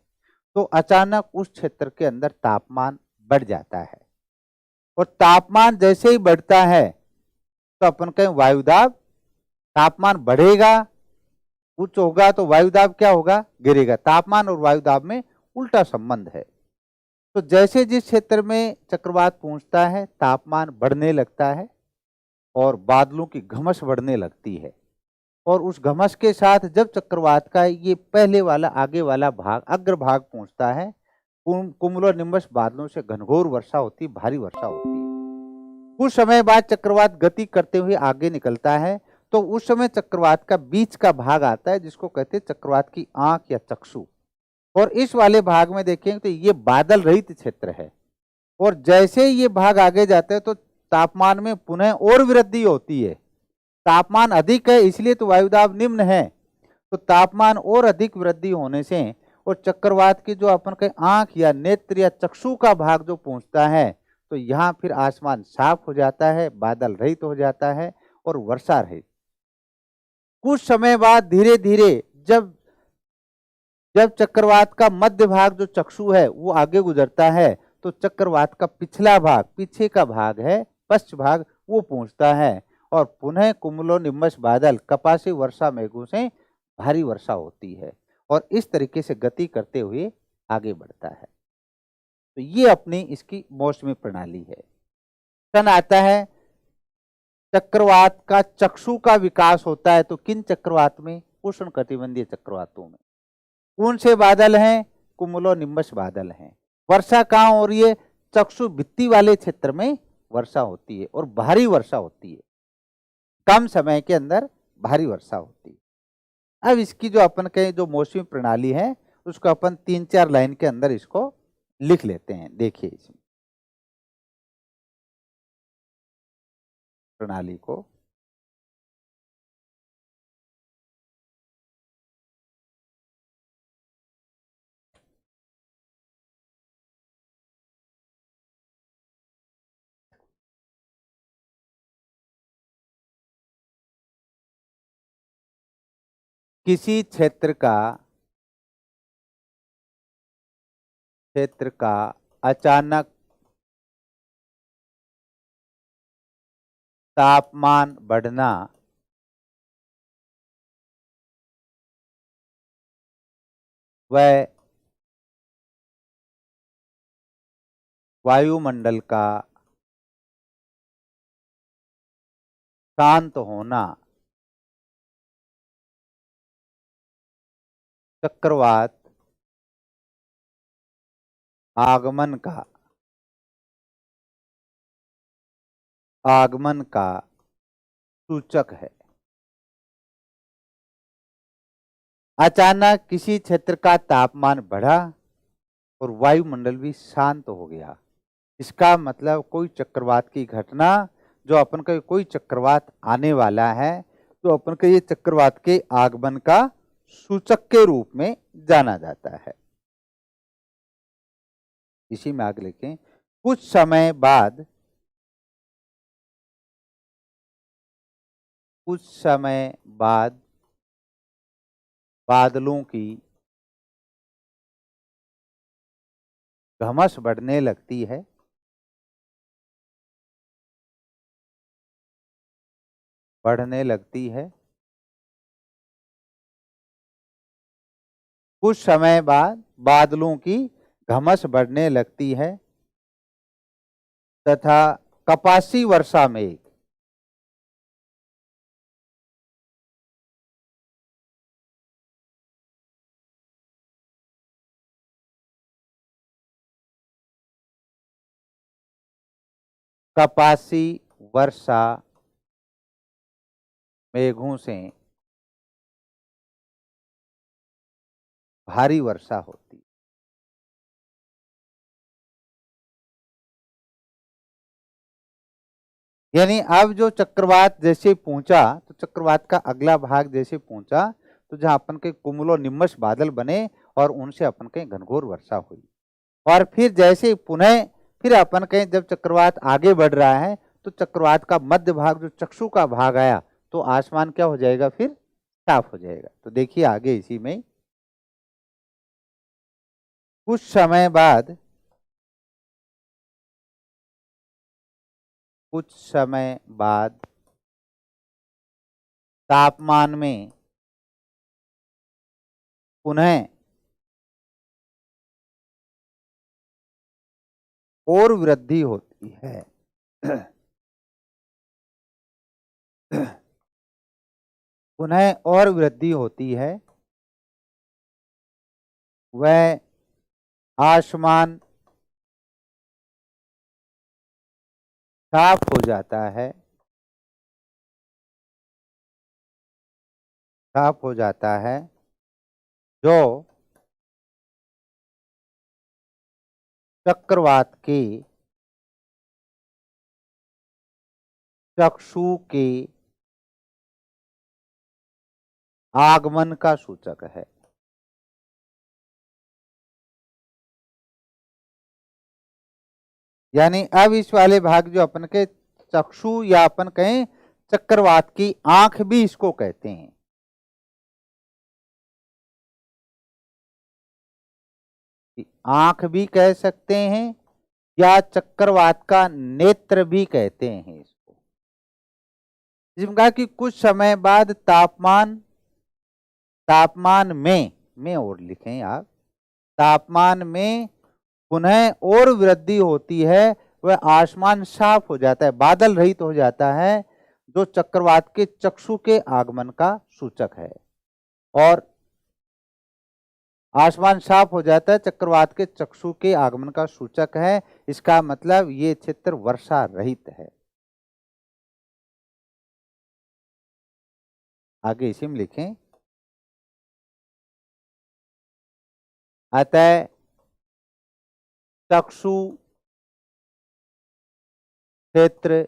तो अचानक उस क्षेत्र के अंदर तापमान बढ़ जाता है, और तापमान जैसे ही बढ़ता है तो अपन कहें वायुदाब, तापमान बढ़ेगा, उच्च होगा तो वायुदाब क्या होगा, गिरेगा। तापमान और वायुदाब में उल्टा संबंध है। तो जैसे जिस क्षेत्र में चक्रवात पहुंचता है तापमान बढ़ने लगता है और बादलों की घमस बढ़ने लगती है, और उस घमस के साथ जब चक्रवात का ये पहले वाला आगे वाला भाग अग्रभाग पहुंचता है, कुमुलोनिम्बस बादलों से घनघोर वर्षा होती, भारी वर्षा होती है। कुछ समय बाद चक्रवात गति करते हुए आगे निकलता है, तो उस समय चक्रवात का बीच का भाग आता है जिसको कहते हैं चक्रवात की आंख या चक्षु। और इस वाले भाग में देखेंगे तो ये बादल रहित क्षेत्र है, और जैसे ये भाग आगे जाते हैं तो तापमान में पुनः और वृद्धि होती है। तापमान अधिक है इसलिए तो वायुदाब निम्न है, तो तापमान और अधिक वृद्धि होने से और चक्रवात की जो अपन के आंख या नेत्र या चक्षु का भाग जो पहुंचता है, तो यहाँ फिर आसमान साफ हो जाता है, बादल रहित हो जाता है और वर्षा रहित। कुछ समय बाद धीरे धीरे जब जब चक्रवात का मध्य भाग जो चक्षु है वो आगे गुजरता है, तो चक्रवात का पिछला भाग, पीछे का भाग है पश्च भाग, वो पहुंचता है, और पुनः कुमुलोनिम्बस बादल कपासी वर्षा मेघों से भारी वर्षा होती है, और इस तरीके से गति करते हुए आगे बढ़ता है। तो ये अपनी इसकी मौसमी प्रणाली है। सन आता है, चक्रवात का चक्षु का विकास होता है, तो किन चक्रवात में, उष्णकटिबंधीय चक्रवातों में। कौन से बादल हैं, कुमुलोनिम्बस बादल हैं। वर्षा कहाँ हो रही है, चक्षु भित्ति वाले क्षेत्र में वर्षा होती है, और भारी वर्षा होती है, कम समय के अंदर भारी वर्षा होती है। अब इसकी जो अपन के जो मौसमी प्रणाली है उसको अपन 3-4 लाइन के अंदर इसको लिख लेते हैं। देखिए इसमें प्रणाली को, किसी क्षेत्र का अचानक तापमान बढ़ना वह वायुमंडल का शांत होना चक्रवात आगमन का सूचक है। अचानक किसी क्षेत्र का तापमान बढ़ा और वायुमंडल भी शांत हो गया। इसका मतलब कोई चक्रवात की घटना, जो अपन का कोई चक्रवात आने वाला है, तो अपन का ये चक्रवात के आगमन का सूचक के रूप में जाना जाता है। इसी में आगे लिखें, कुछ समय बाद, कुछ समय बाद बादलों की घमस बढ़ने लगती है, बढ़ने लगती है। कुछ समय बाद बादलों की घमस बढ़ने लगती है तथा कपासी वर्षा मेघ, कपासी वर्षा मेघों से भारी वर्षा होती है। यानी अब जो चक्रवात जैसे पहुंचा, तो चक्रवात का अगला भाग जैसे पहुंचा, तो जहां अपन के कुमुलो निम्बस बादल बने और उनसे अपन के घनघोर वर्षा हुई। और फिर जैसे पुनः फिर अपन के जब चक्रवात आगे बढ़ रहा है, तो चक्रवात का मध्य भाग जो चक्षु का भाग आया, तो आसमान क्या हो जाएगा, फिर साफ हो जाएगा। तो देखिए आगे इसी में, कुछ समय बाद, कुछ समय बाद तापमान में पुनः और वृद्धि होती है। पुनः और वृद्धि होती है, वह आसमान साफ हो जाता है, साफ हो जाता है, जो चक्रवात के चक्षु के आगमन का सूचक है। यानी अब इस वाले भाग जो अपन के चक्षु या अपन कहें चक्रवात की आंख भी इसको कहते हैं। आंख भी कह सकते हैं या चक्रवात का नेत्र भी कहते हैं इसको। जिसमें कहा कि कुछ समय बाद तापमान, तापमान में और लिखें आप, तापमान में पुनः और वृद्धि होती है, वह आसमान साफ हो जाता है, बादल रहित हो जाता है, जो चक्रवात के चक्षु के आगमन का सूचक है। और आसमान साफ हो जाता है, चक्रवात के चक्षु के आगमन का सूचक है। इसका मतलब ये क्षेत्र वर्षा रहित है। आगे इसी में लिखें, अतः चक्षु क्षेत्र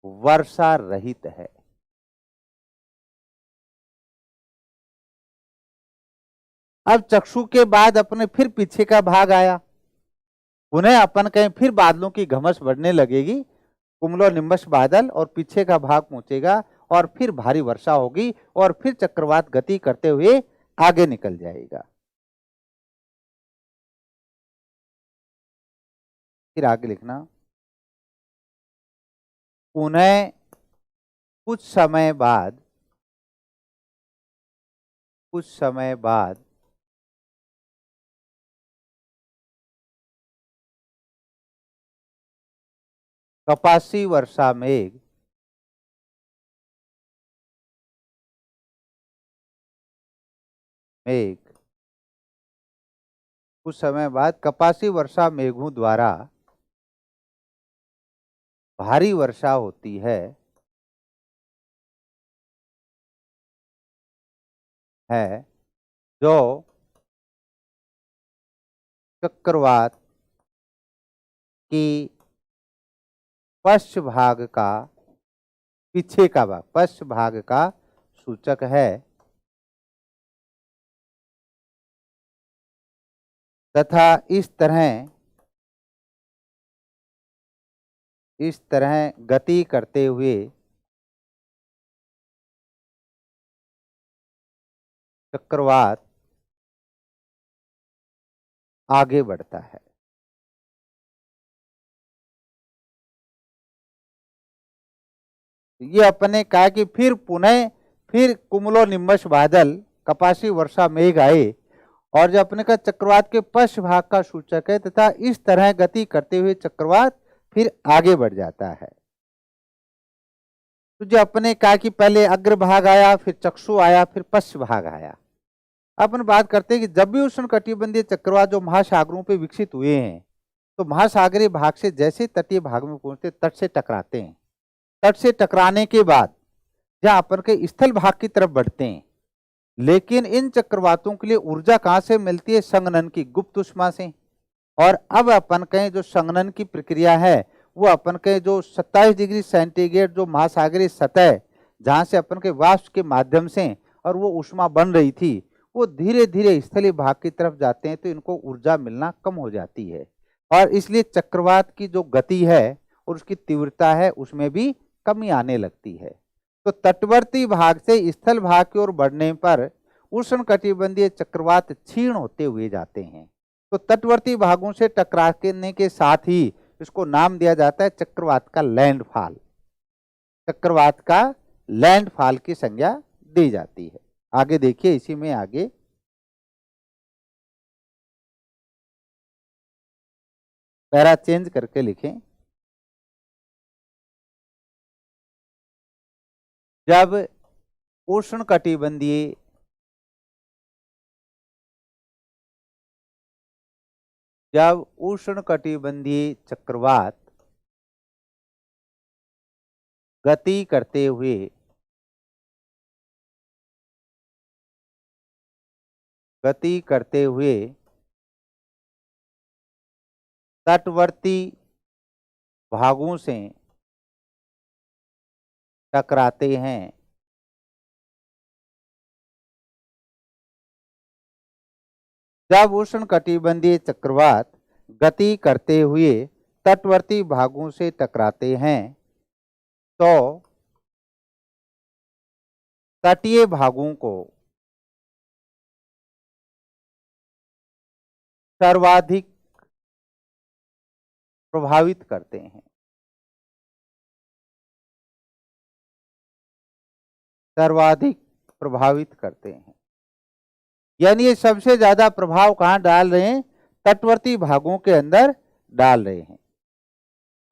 वर्षा रहित है। अब चक्षु के बाद अपने फिर पीछे का भाग आया, उन्हें अपन कहें फिर बादलों की घमस बढ़ने लगेगी, कुमुलो निम्बस बादल, और पीछे का भाग पहुंचेगा और फिर भारी वर्षा होगी और फिर चक्रवात गति करते हुए आगे निकल जाएगा। फिर आगे लिखना, पुनः कुछ समय बाद, कुछ समय बाद कपासी वर्षा मेघ मेघ कुछ समय बाद कपासी वर्षा मेघों द्वारा भारी वर्षा होती है जो चक्रवात की पश्च भाग का, पीछे का भाग, पश्च भाग का सूचक है तथा इस तरह गति करते हुए चक्रवात आगे बढ़ता है। ये अपने कहा कि फिर कुमुलोनिम्बस बादल, कपासी वर्षा मेघ आए, और जो अपने का चक्रवात के पश्च भाग का सूचक है तथा इस तरह गति करते हुए चक्रवात फिर आगे बढ़ जाता है। तो जो अपने कहा कि पहले अग्रभाग आया, फिर चक्षु आया, फिर पश्च भाग आया। अपन बात करते हैं कि जब भी उष्णकटिबंधीय चक्रवात जो महासागरों पे विकसित हुए हैं, तो महासागरीय भाग से जैसे तटीय भाग में पहुंचते तट से टकराते हैं। तट से टकराने के बाद जहां अपन के स्थल भाग की तरफ बढ़ते हैं, लेकिन इन चक्रवातों के लिए ऊर्जा कहां से मिलती है? संघनन की, गुप्त ऊष्मा से। और अब अपन कहें जो संघनन की प्रक्रिया है वो अपन के जो 27 डिग्री सेंटीग्रेड जो महासागरीय सतह जहां से अपन के वाष्प के माध्यम से और वो ऊष्मा बन रही थी, वो धीरे धीरे स्थलीय भाग की तरफ जाते हैं, तो इनको ऊर्जा मिलना कम हो जाती है और इसलिए चक्रवात की जो गति है और उसकी तीव्रता है उसमें भी कमी आने लगती है। तो तटवर्ती भाग से स्थल भाग की ओर बढ़ने पर उष्णकटिबंधीय चक्रवात क्षीण होते हुए जाते हैं। तो तटवर्ती भागों से टकराने के साथ ही इसको नाम दिया जाता है चक्रवात का लैंडफॉल। चक्रवात का लैंडफॉल की संज्ञा दी जाती है। आगे देखिए, इसी में आगे पैरा चेंज करके लिखें। जब उष्णकटिबंधीय चक्रवात गति करते हुए तटवर्ती भागों से टकराते हैं, जब उष्णकटिबंधीय चक्रवात गति करते हुए तटवर्ती भागों से टकराते हैं तो तटीय भागों को सर्वाधिक प्रभावित करते हैं। सर्वाधिक प्रभावित करते हैं, यानी ये सबसे ज्यादा प्रभाव कहां डाल रहे हैं? तटवर्ती भागों के अंदर डाल रहे हैं।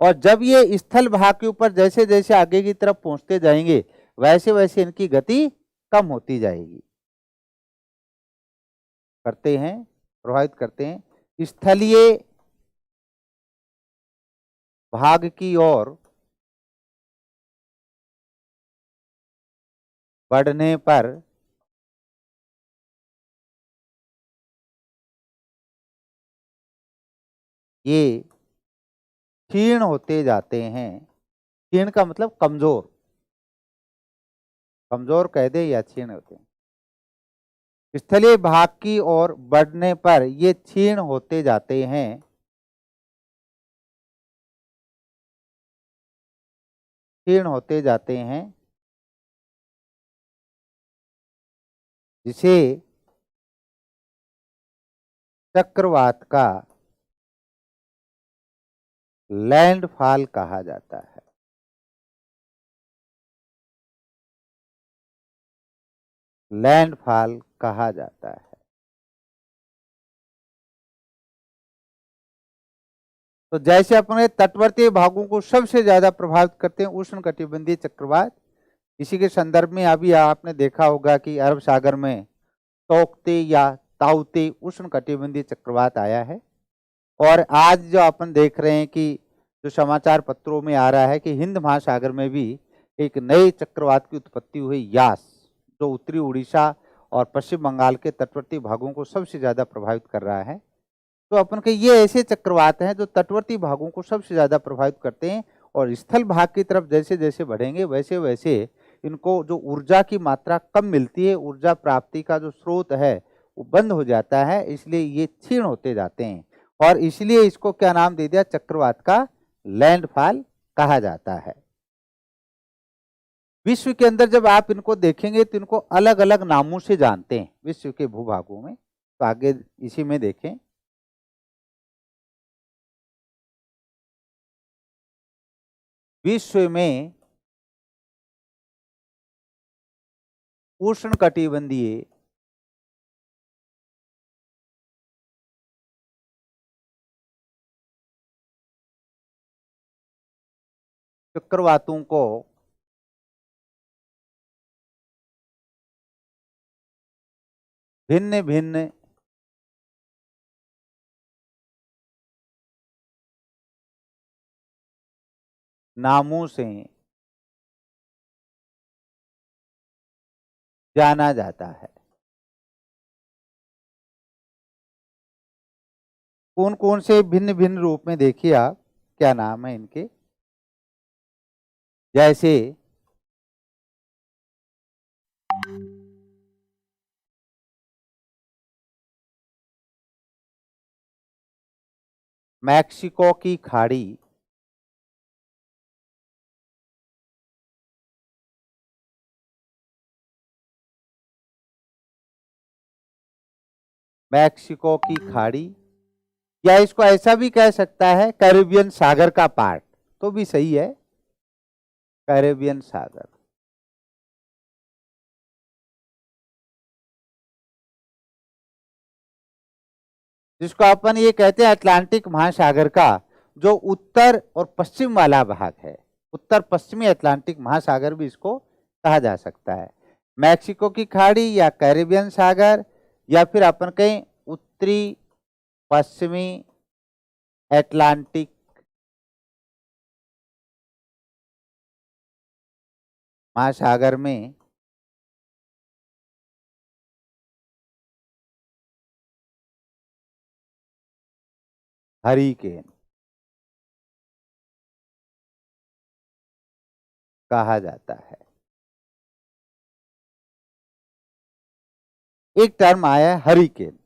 और जब ये स्थल भाग के ऊपर जैसे जैसे आगे की तरफ पहुंचते जाएंगे वैसे वैसे इनकी गति कम होती जाएगी। करते हैं, प्रभावित करते हैं। स्थलीय भाग की ओर बढ़ने पर ये क्षीण होते जाते हैं। क्षीण का मतलब कमजोर, कमजोर कह दे या क्षीण होते हैं। स्थलीय भाग की ओर बढ़ने पर ये क्षीण होते जाते हैं। क्षीण होते जाते हैं, जिसे चक्रवात का लैंडफॉल कहा जाता है। लैंडफॉल कहा जाता है। तो जैसे अपने तटवर्ती भागों को सबसे ज्यादा प्रभावित करते हैं उष्णकटिबंधीय चक्रवात, इसी के संदर्भ में अभी आपने देखा होगा कि अरब सागर में तोकते या ताउते उष्णकटिबंधीय चक्रवात आया है। और आज जो अपन देख रहे हैं कि जो समाचार पत्रों में आ रहा है कि हिंद महासागर में भी एक नए चक्रवात की उत्पत्ति हुई, यास, जो उत्तरी उड़ीसा और पश्चिम बंगाल के तटवर्ती भागों को सबसे ज्यादा प्रभावित कर रहा है। तो अपन के ये ऐसे चक्रवात हैं जो तटवर्ती भागों को सबसे ज्यादा प्रभावित करते हैं, और स्थल भाग की तरफ जैसे जैसे बढ़ेंगे वैसे वैसे इनको जो ऊर्जा की मात्रा कम मिलती है, ऊर्जा प्राप्ति का जो स्रोत है वो बंद हो जाता है, इसलिए ये क्षीण होते जाते हैं, और इसलिए इसको क्या नाम दे दिया, चक्रवात का लैंडफॉल कहा जाता है। विश्व के अंदर जब आप इनको देखेंगे तो इनको अलग अलग नामों से जानते हैं विश्व के भूभागों में, तो आगे इसी में देखें। विश्व में उष्णकटिबंधीय चक्रवातों को भिन्न भिन्न नामों से जाना जाता है। कौन कौन से भिन्न भिन्न रूप में, देखिए आप क्या नाम है इनके, जैसे मैक्सिको की खाड़ी, मैक्सिको की खाड़ी, या इसको ऐसा भी कह सकता है कैरेबियन सागर का पार्ट, तो भी सही है, कैरेबियन सागर। जिसको अपन ये कहते हैं अटलांटिक महासागर का जो उत्तर और पश्चिम वाला भाग है, उत्तर पश्चिमी अटलांटिक महासागर भी इसको कहा जा सकता है। मैक्सिको की खाड़ी या कैरेबियन सागर, या फिर अपन कहें उत्तरी पश्चिमी अटलांटिक महासागर में हरिकेन कहा जाता है। एक टर्म आया हरिकेन,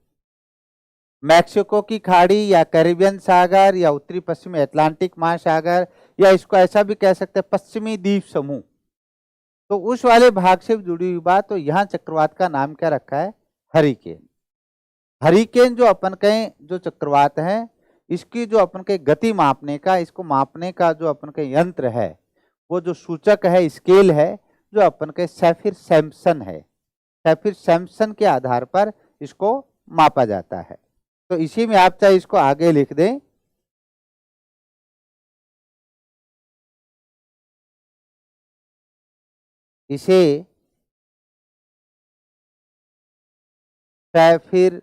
मैक्सिको की खाड़ी या कैरेबियन सागर या उत्तरी पश्चिमी अटलांटिक महासागर, या इसको ऐसा भी कह सकते हैं पश्चिमी द्वीप समूह, तो उस वाले भाग से जुड़ी हुई बात, तो यहाँ चक्रवात का नाम क्या रखा है, हरिकेन। हरिकेन जो अपन कहें जो चक्रवात है, इसकी जो अपन के गति मापने का, इसको मापने का जो अपन के यंत्र है, वो जो सूचक है, स्केल है, जो अपन के सैफिर सैम्पसन है, सैफिर सैम्पसन के आधार पर इसको मापा जाता है। तो इसी में आप चाहे इसको आगे लिख दें, इसे सैफिर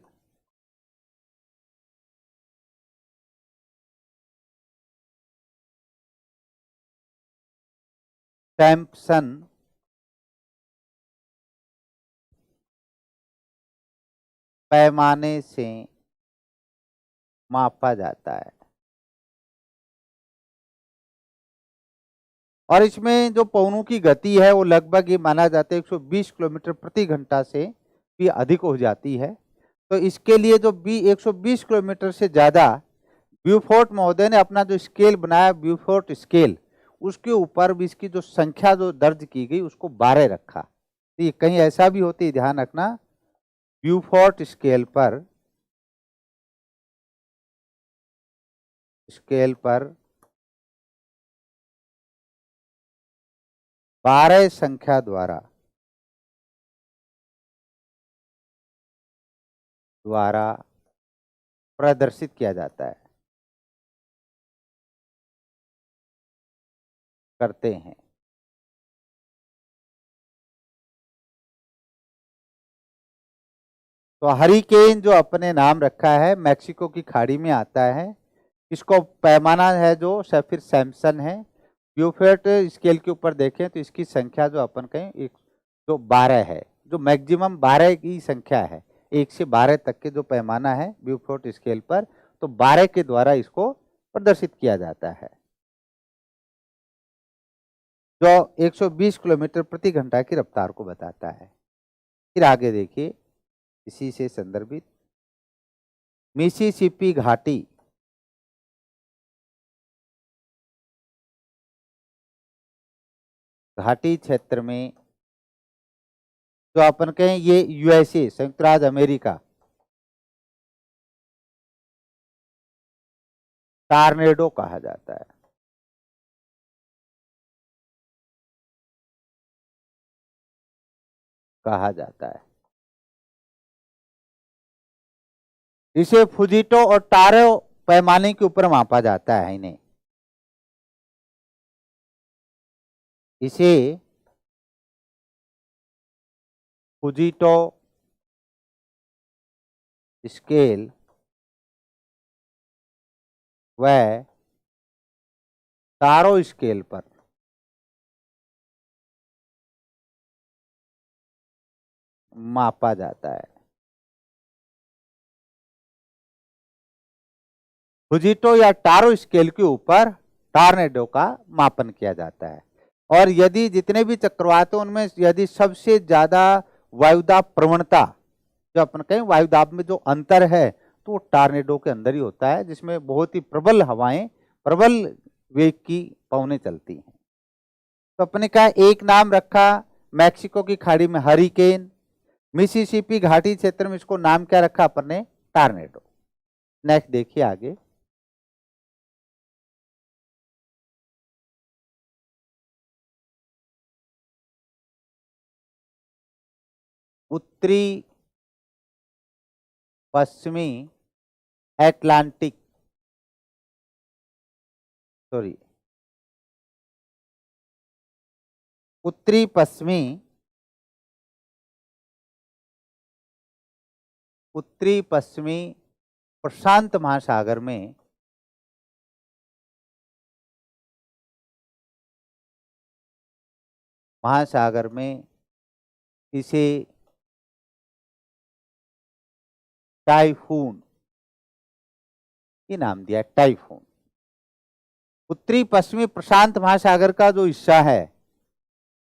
सैम्पसन पैमाने से मापा जाता है। और इसमें जो पवनों की गति है वो लगभग ये माना जाता है 120 किलोमीटर प्रति घंटा से भी अधिक हो जाती है। तो इसके लिए जो 120 किलोमीटर से ज़्यादा, ब्यूफोर्ट महोदय ने अपना जो स्केल बनाया, ब्यूफोर्ट स्केल, उसके ऊपर भी इसकी जो संख्या जो दर्ज की गई उसको 12 रखा। तो ये कहीं ऐसा भी होती है, ध्यान रखना, ब्यूफोर्ट स्केल पर 12 संख्या द्वारा प्रदर्शित किया जाता है, करते हैं। तो हरिकेन जो अपने नाम रखा है मैक्सिको की खाड़ी में आता है, इसको पैमाना है जो सैफिर सैम्पसन है। ब्यूफोर्ट स्केल के ऊपर देखें तो इसकी संख्या जो अपन कहें एक जो 12 है, जो मैक्सिमम 12 की संख्या है, 1 से 12 तक के जो पैमाना है ब्यूफोर्ट स्केल पर, तो 12 के द्वारा इसको प्रदर्शित किया जाता है, जो 120 किलोमीटर प्रति घंटा की रफ्तार को बताता है। फिर आगे देखिए, इसी से संदर्भित मिसिसिपी घाटी क्षेत्र में, जो अपन कहें ये यूएसए, संयुक्त राज्य अमेरिका, टॉर्नेडो कहा जाता है। इसे फुजिटो और टारो पैमाने के ऊपर मापा जाता है इन्हें। इसे फुजिटो स्केल व टारो स्केल पर मापा जाता है। फुजिटो या टारो स्केल के ऊपर टॉर्नेडो का मापन किया जाता है। और यदि जितने भी चक्रवात हैं उनमें यदि सबसे ज्यादा वायुदाब प्रवणता, जो अपन कहें वायुदाब में जो अंतर है, तो वो टॉर्नेडो के अंदर ही होता है, जिसमें बहुत ही प्रबल हवाएं, प्रबल वेग की पवनें चलती हैं। तो अपने का एक नाम रखा मैक्सिको की खाड़ी में हरिकेन, मिसिसिपी घाटी क्षेत्र में इसको नाम क्या रखा अपन ने, टॉर्नेडो। नेक्स्ट देखिए आगे, उत्तरी पश्चिमी अटलांटिक, सॉरी, उत्तरी पश्चिमी प्रशांत महासागर में इसे टाइफून की नाम दिया, टाइफून। उत्तरी पश्चिमी प्रशांत महासागर का जो हिस्सा है,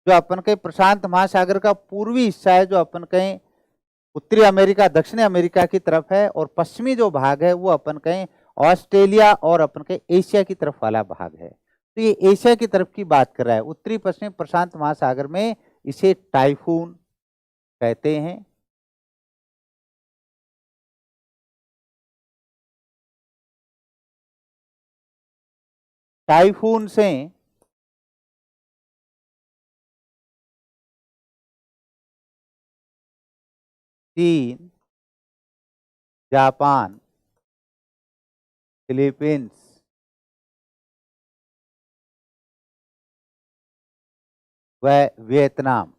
जो अपन के प्रशांत महासागर का पूर्वी हिस्सा है, जो अपन कहें उत्तरी अमेरिका, दक्षिणी अमेरिका की तरफ है, और पश्चिमी जो भाग है वो अपन कहें ऑस्ट्रेलिया और अपन कहें एशिया की तरफ वाला भाग है। तो ये एशिया की तरफ की बात कर रहा है। उत्तरी पश्चिमी प्रशांत महासागर में इसे टाइफून कहते हैं। टाइफून से चीन, जापान, फिलीपींस, व वियतनाम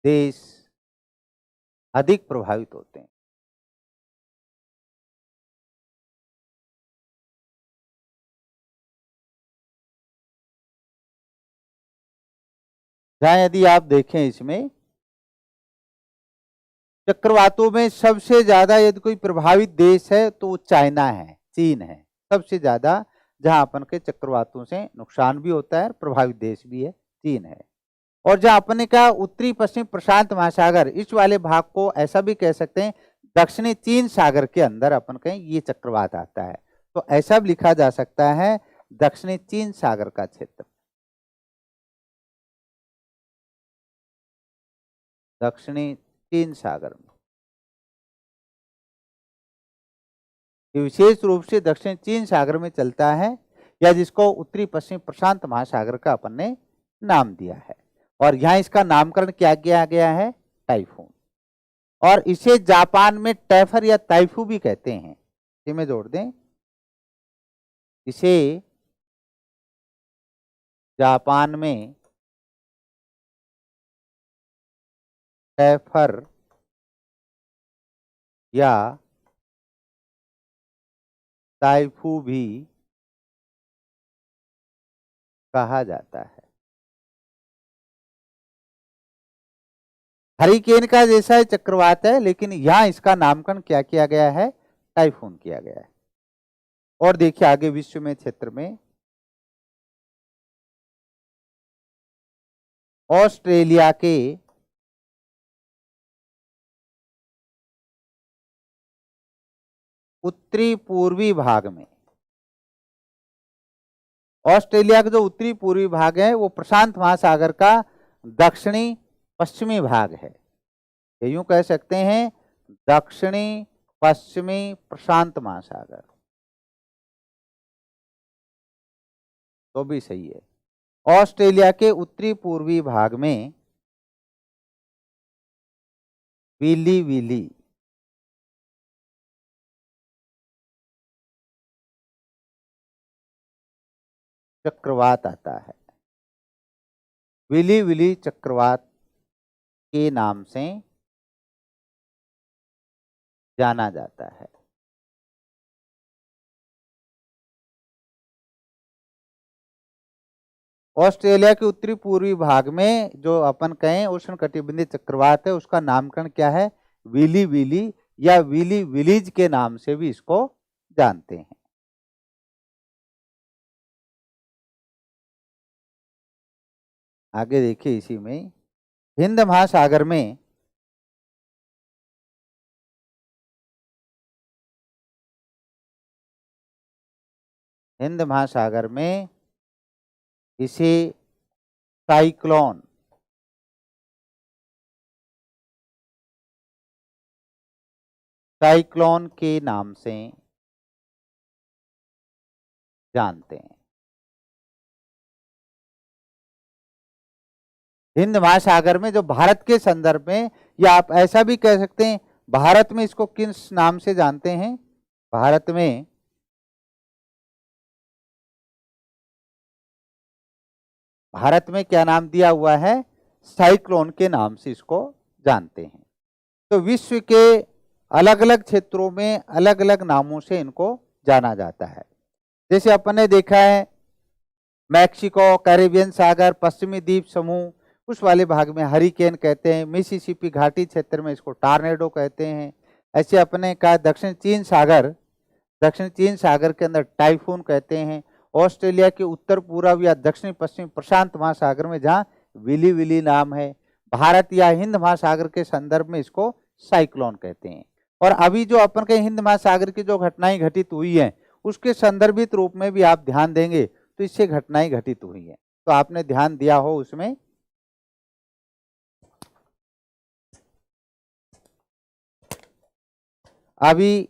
देश अधिक प्रभावित होते हैं। जहां यदि आप देखें, इसमें चक्रवातों में सबसे ज्यादा यदि कोई प्रभावित देश है तो चाइना है, चीन है सबसे ज्यादा, जहां अपन के चक्रवातों से नुकसान भी होता है, प्रभावित देश भी है, चीन है। और जहां अपन ने कहा उत्तरी पश्चिम प्रशांत महासागर, इस वाले भाग को ऐसा भी कह सकते हैं दक्षिणी चीन सागर के अंदर अपन कहें ये चक्रवात आता है, तो ऐसा भी लिखा जा सकता है दक्षिणी चीन सागर का क्षेत्र, दक्षिणी चीन सागर में। ये विशेष रूप से दक्षिण चीन सागर में चलता है, या जिसको उत्तरी पश्चिम प्रशांत महासागर का अपन ने नाम दिया है। और यहां इसका नामकरण क्या किया गया है, टाइफून। और इसे जापान में टैफर या ताइफू भी कहते हैं, इसे में जोड़ दें, इसे जापान में टैफर या ताइफू भी कहा जाता है। हरिकेन का जैसा ही चक्रवात है, लेकिन यहां इसका नामकरण क्या किया गया है? टाइफून किया गया है। और देखिए आगे विश्व में क्षेत्र में ऑस्ट्रेलिया के उत्तरी पूर्वी भाग में, ऑस्ट्रेलिया का जो उत्तरी पूर्वी भाग है वो प्रशांत महासागर का दक्षिणी पश्चिमी भाग है। ये यूं कह सकते हैं दक्षिणी पश्चिमी प्रशांत महासागर, तो भी सही है। ऑस्ट्रेलिया के उत्तरी पूर्वी भाग में विली विली चक्रवात आता है। विली विली चक्रवात के नाम से जाना जाता है। ऑस्ट्रेलिया के उत्तरी पूर्वी भाग में जो अपन कहें उष्णकटिबंधीय चक्रवात है, उसका नामकरण क्या है? विली विली या विली विलीज के नाम से भी इसको जानते हैं। आगे देखिए इसी में हिंद महासागर में इसे साइक्लोन के नाम से जानते हैं। हिंद महासागर में जो भारत के संदर्भ में, या आप ऐसा भी कह सकते हैं भारत में इसको किस नाम से जानते हैं? भारत में क्या नाम दिया हुआ है? साइक्लोन के नाम से इसको जानते हैं। तो विश्व के अलग अलग क्षेत्रों में अलग अलग नामों से इनको जाना जाता है। जैसे अपन ने देखा है मैक्सिको, कैरेबियन सागर, पश्चिमी द्वीप समूह, उस वाले भाग में हरिकेन कहते हैं। मिसिसिपी घाटी क्षेत्र में इसको टार्नेडो कहते हैं। ऐसे अपने का दक्षिण चीन सागर के अंदर टाइफून कहते हैं। ऑस्ट्रेलिया के उत्तर पूर्व या दक्षिण पश्चिम प्रशांत महासागर में जहां विली विली नाम है। भारत या हिंद महासागर के संदर्भ में इसको साइक्लोन कहते हैं। और अभी जो अपन के हिंद महासागर की जो घटनाएं घटित हुई हैं उसके संदर्भित रूप में भी आप ध्यान देंगे तो इससे घटनाएं घटित हुई हैं, तो आपने ध्यान दिया हो उसमें। अभी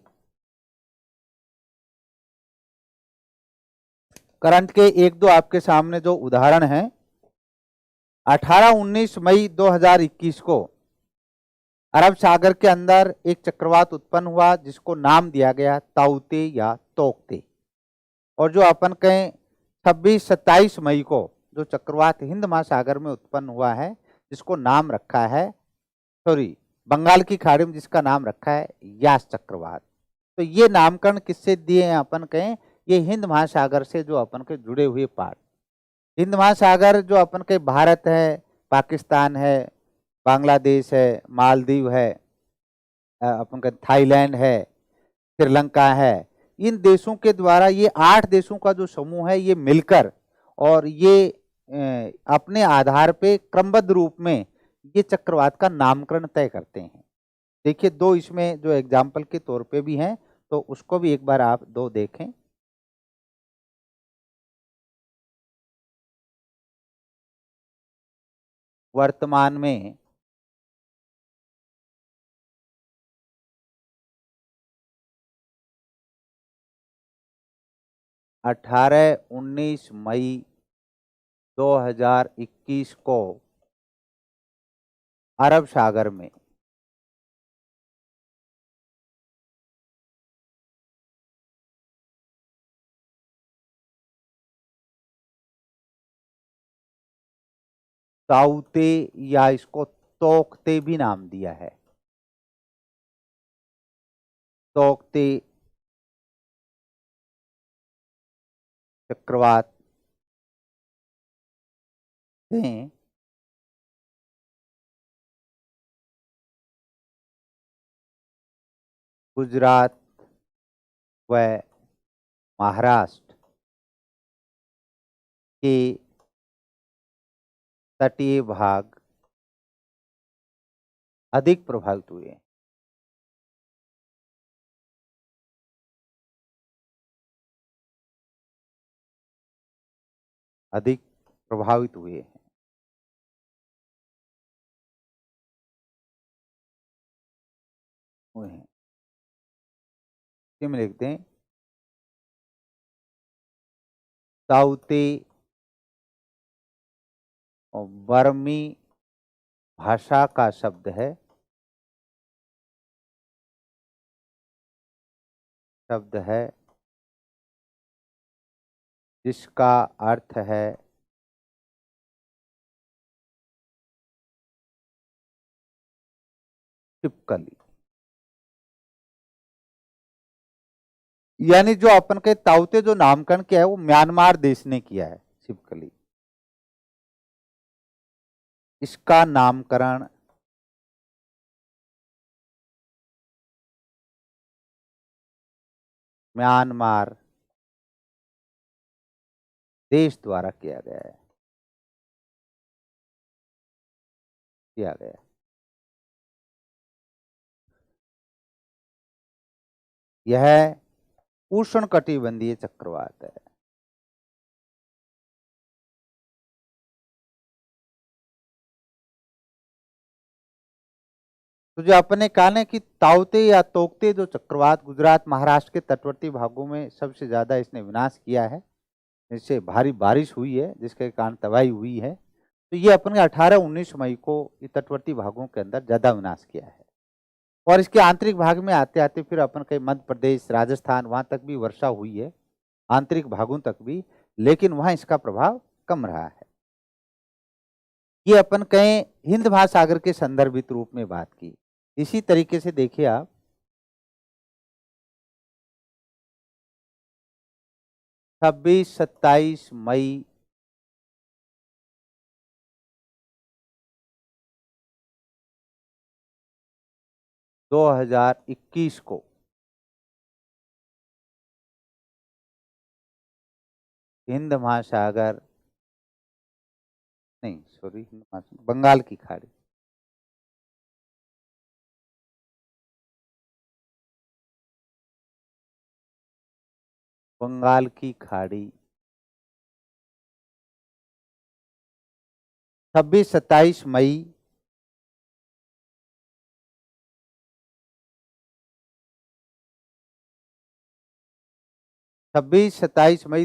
करंट के एक दो आपके सामने जो उदाहरण हैं, 18-19 मई 2021 को अरब सागर के अंदर एक चक्रवात उत्पन्न हुआ जिसको नाम दिया गया ताउते या तोकते। और जो अपन कहें 26-27 मई को जो चक्रवात हिंद महासागर में उत्पन्न हुआ है जिसको नाम रखा है, बंगाल की खाड़ी में जिसका नाम रखा है यास चक्रवात। तो ये नामकरण किससे दिए हैं? अपन कहें ये हिंद महासागर से जो अपन के जुड़े हुए पार्ट। हिंद महासागर जो अपन के भारत है, पाकिस्तान है, बांग्लादेश है, मालदीव है, अपन का थाईलैंड है, श्रीलंका है, इन देशों के द्वारा ये 8 देशों का जो समूह है ये मिलकर और ये अपने आधार पे क्रमबद्ध रूप में ये चक्रवात का नामकरण तय करते हैं। देखिए दो इसमें जो एग्जाम्पल के तौर पे भी हैं, तो उसको भी एक बार आप दो देखें। वर्तमान में अठारह 19 मई 2021 को अरब सागर में ताउते या इसको तोकते भी नाम दिया है, तोकते चक्रवात ने गुजरात व महाराष्ट्र के तटीय भाग अधिक प्रभावित हुए हैं। अधिक प्रभावित हुए हैं। में लिखते हैं ताउते और बर्मी भाषा का शब्द है, जिसका अर्थ है छिपकली। यानी जो अपन के ताउते जो नामकरण किया है वो म्यांमार देश ने किया है, छिपकली। इसका नामकरण म्यांमार देश द्वारा किया गया है, यह उष्णकटिबंधीय चक्रवात है। तो जो अपने कहा ना कि ताउते या तोकते जो चक्रवात गुजरात महाराष्ट्र के तटवर्ती भागों में सबसे ज्यादा इसने विनाश किया है, इससे भारी बारिश हुई है जिसके कारण तबाही हुई है। तो ये अपने 18-19 मई को ये तटवर्ती भागों के अंदर ज्यादा विनाश किया है। और इसके आंतरिक भाग में आते आते फिर अपन के मध्य प्रदेश, राजस्थान, वहां तक भी वर्षा हुई है, आंतरिक भागों तक भी, लेकिन वहां इसका प्रभाव कम रहा है। ये अपन कहें हिंद महासागर के संदर्भित रूप में बात की। इसी तरीके से देखिए आप 26-27 मई 2021 को हिंद महासागर नहीं सॉरी बंगाल की खाड़ी, बंगाल की खाड़ी 26-27 मई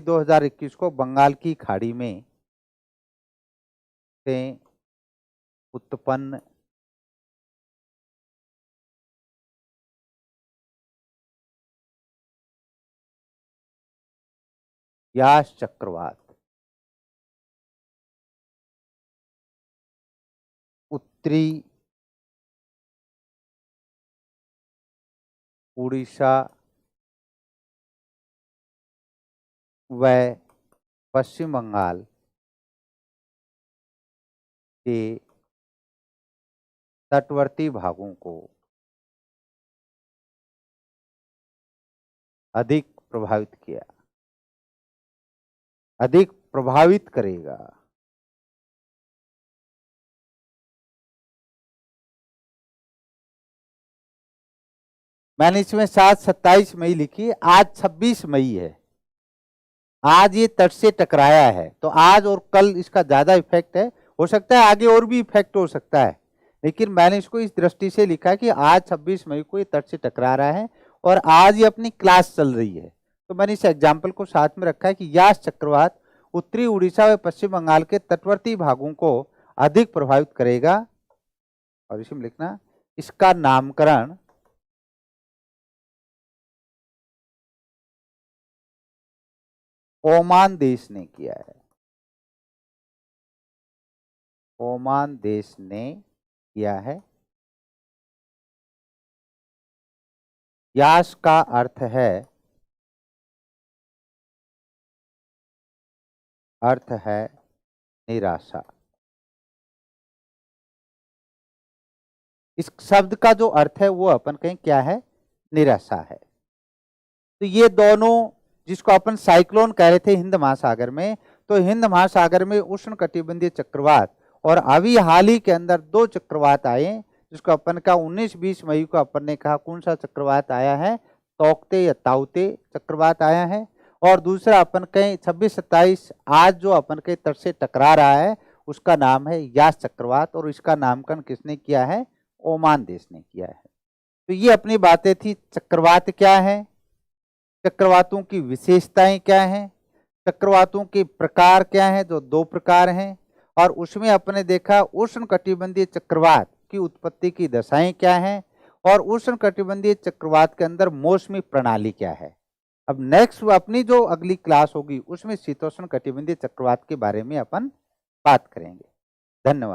2021 को बंगाल की खाड़ी में से उत्पन्न यास चक्रवात उत्तरी उड़ीसा व पश्चिम बंगाल के तटवर्ती भागों को अधिक प्रभावित किया, अधिक प्रभावित करेगा। मैंने इसमें 27 मई लिखी, आज 26 मई है। आज ये तट से टकराया है तो आज और कल इसका ज्यादा इफेक्ट है, हो सकता है आगे और भी इफेक्ट हो सकता है, लेकिन मैंने इसको इस दृष्टि से लिखा कि आज 26 मई को ये तट से टकरा रहा है और आज ये अपनी क्लास चल रही है। तो मैंने इस एग्जाम्पल को साथ में रखा है कि यास चक्रवात उत्तरी उड़ीसा व पश्चिम बंगाल के तटवर्ती भागों को अधिक प्रभावित करेगा। और इसमें लिखना इसका नामकरण ओमान देश ने किया है, ओमान देश ने किया है। यास का अर्थ है निराशा। इस शब्द का जो अर्थ है वो अपन कहें क्या है, निराशा है। तो ये दोनों, जिसको अपन साइक्लोन कह रहे थे हिंद महासागर में, तो हिंद महासागर में उष्णकटिबंधीय चक्रवात और अभी हाल ही के अंदर 2 चक्रवात आए, जिसको अपन का 19-20 मई को अपन ने कहा कौन सा चक्रवात आया है, तौकते या ताउते चक्रवात आया है। और दूसरा अपन कहें 26-27 आज जो अपन के तट से टकरा रहा है उसका नाम है यास चक्रवात, और इसका नामकरण किसने किया है, ओमान देश ने किया है। तो ये अपनी बातें थी, चक्रवात क्या है, चक्रवातों की विशेषताएं क्या हैं, चक्रवातों के प्रकार क्या हैं, जो 2 प्रकार हैं, और उसमें अपने देखा उष्णकटिबंधीय चक्रवात की उत्पत्ति की दशाएं क्या हैं, और उष्णकटिबंधीय चक्रवात के अंदर मौसमी प्रणाली क्या है। अब नेक्स्ट अपनी जो अगली क्लास होगी उसमें शीतोष्ण कटिबंधीय चक्रवात के बारे में अपन बात करेंगे। धन्यवाद।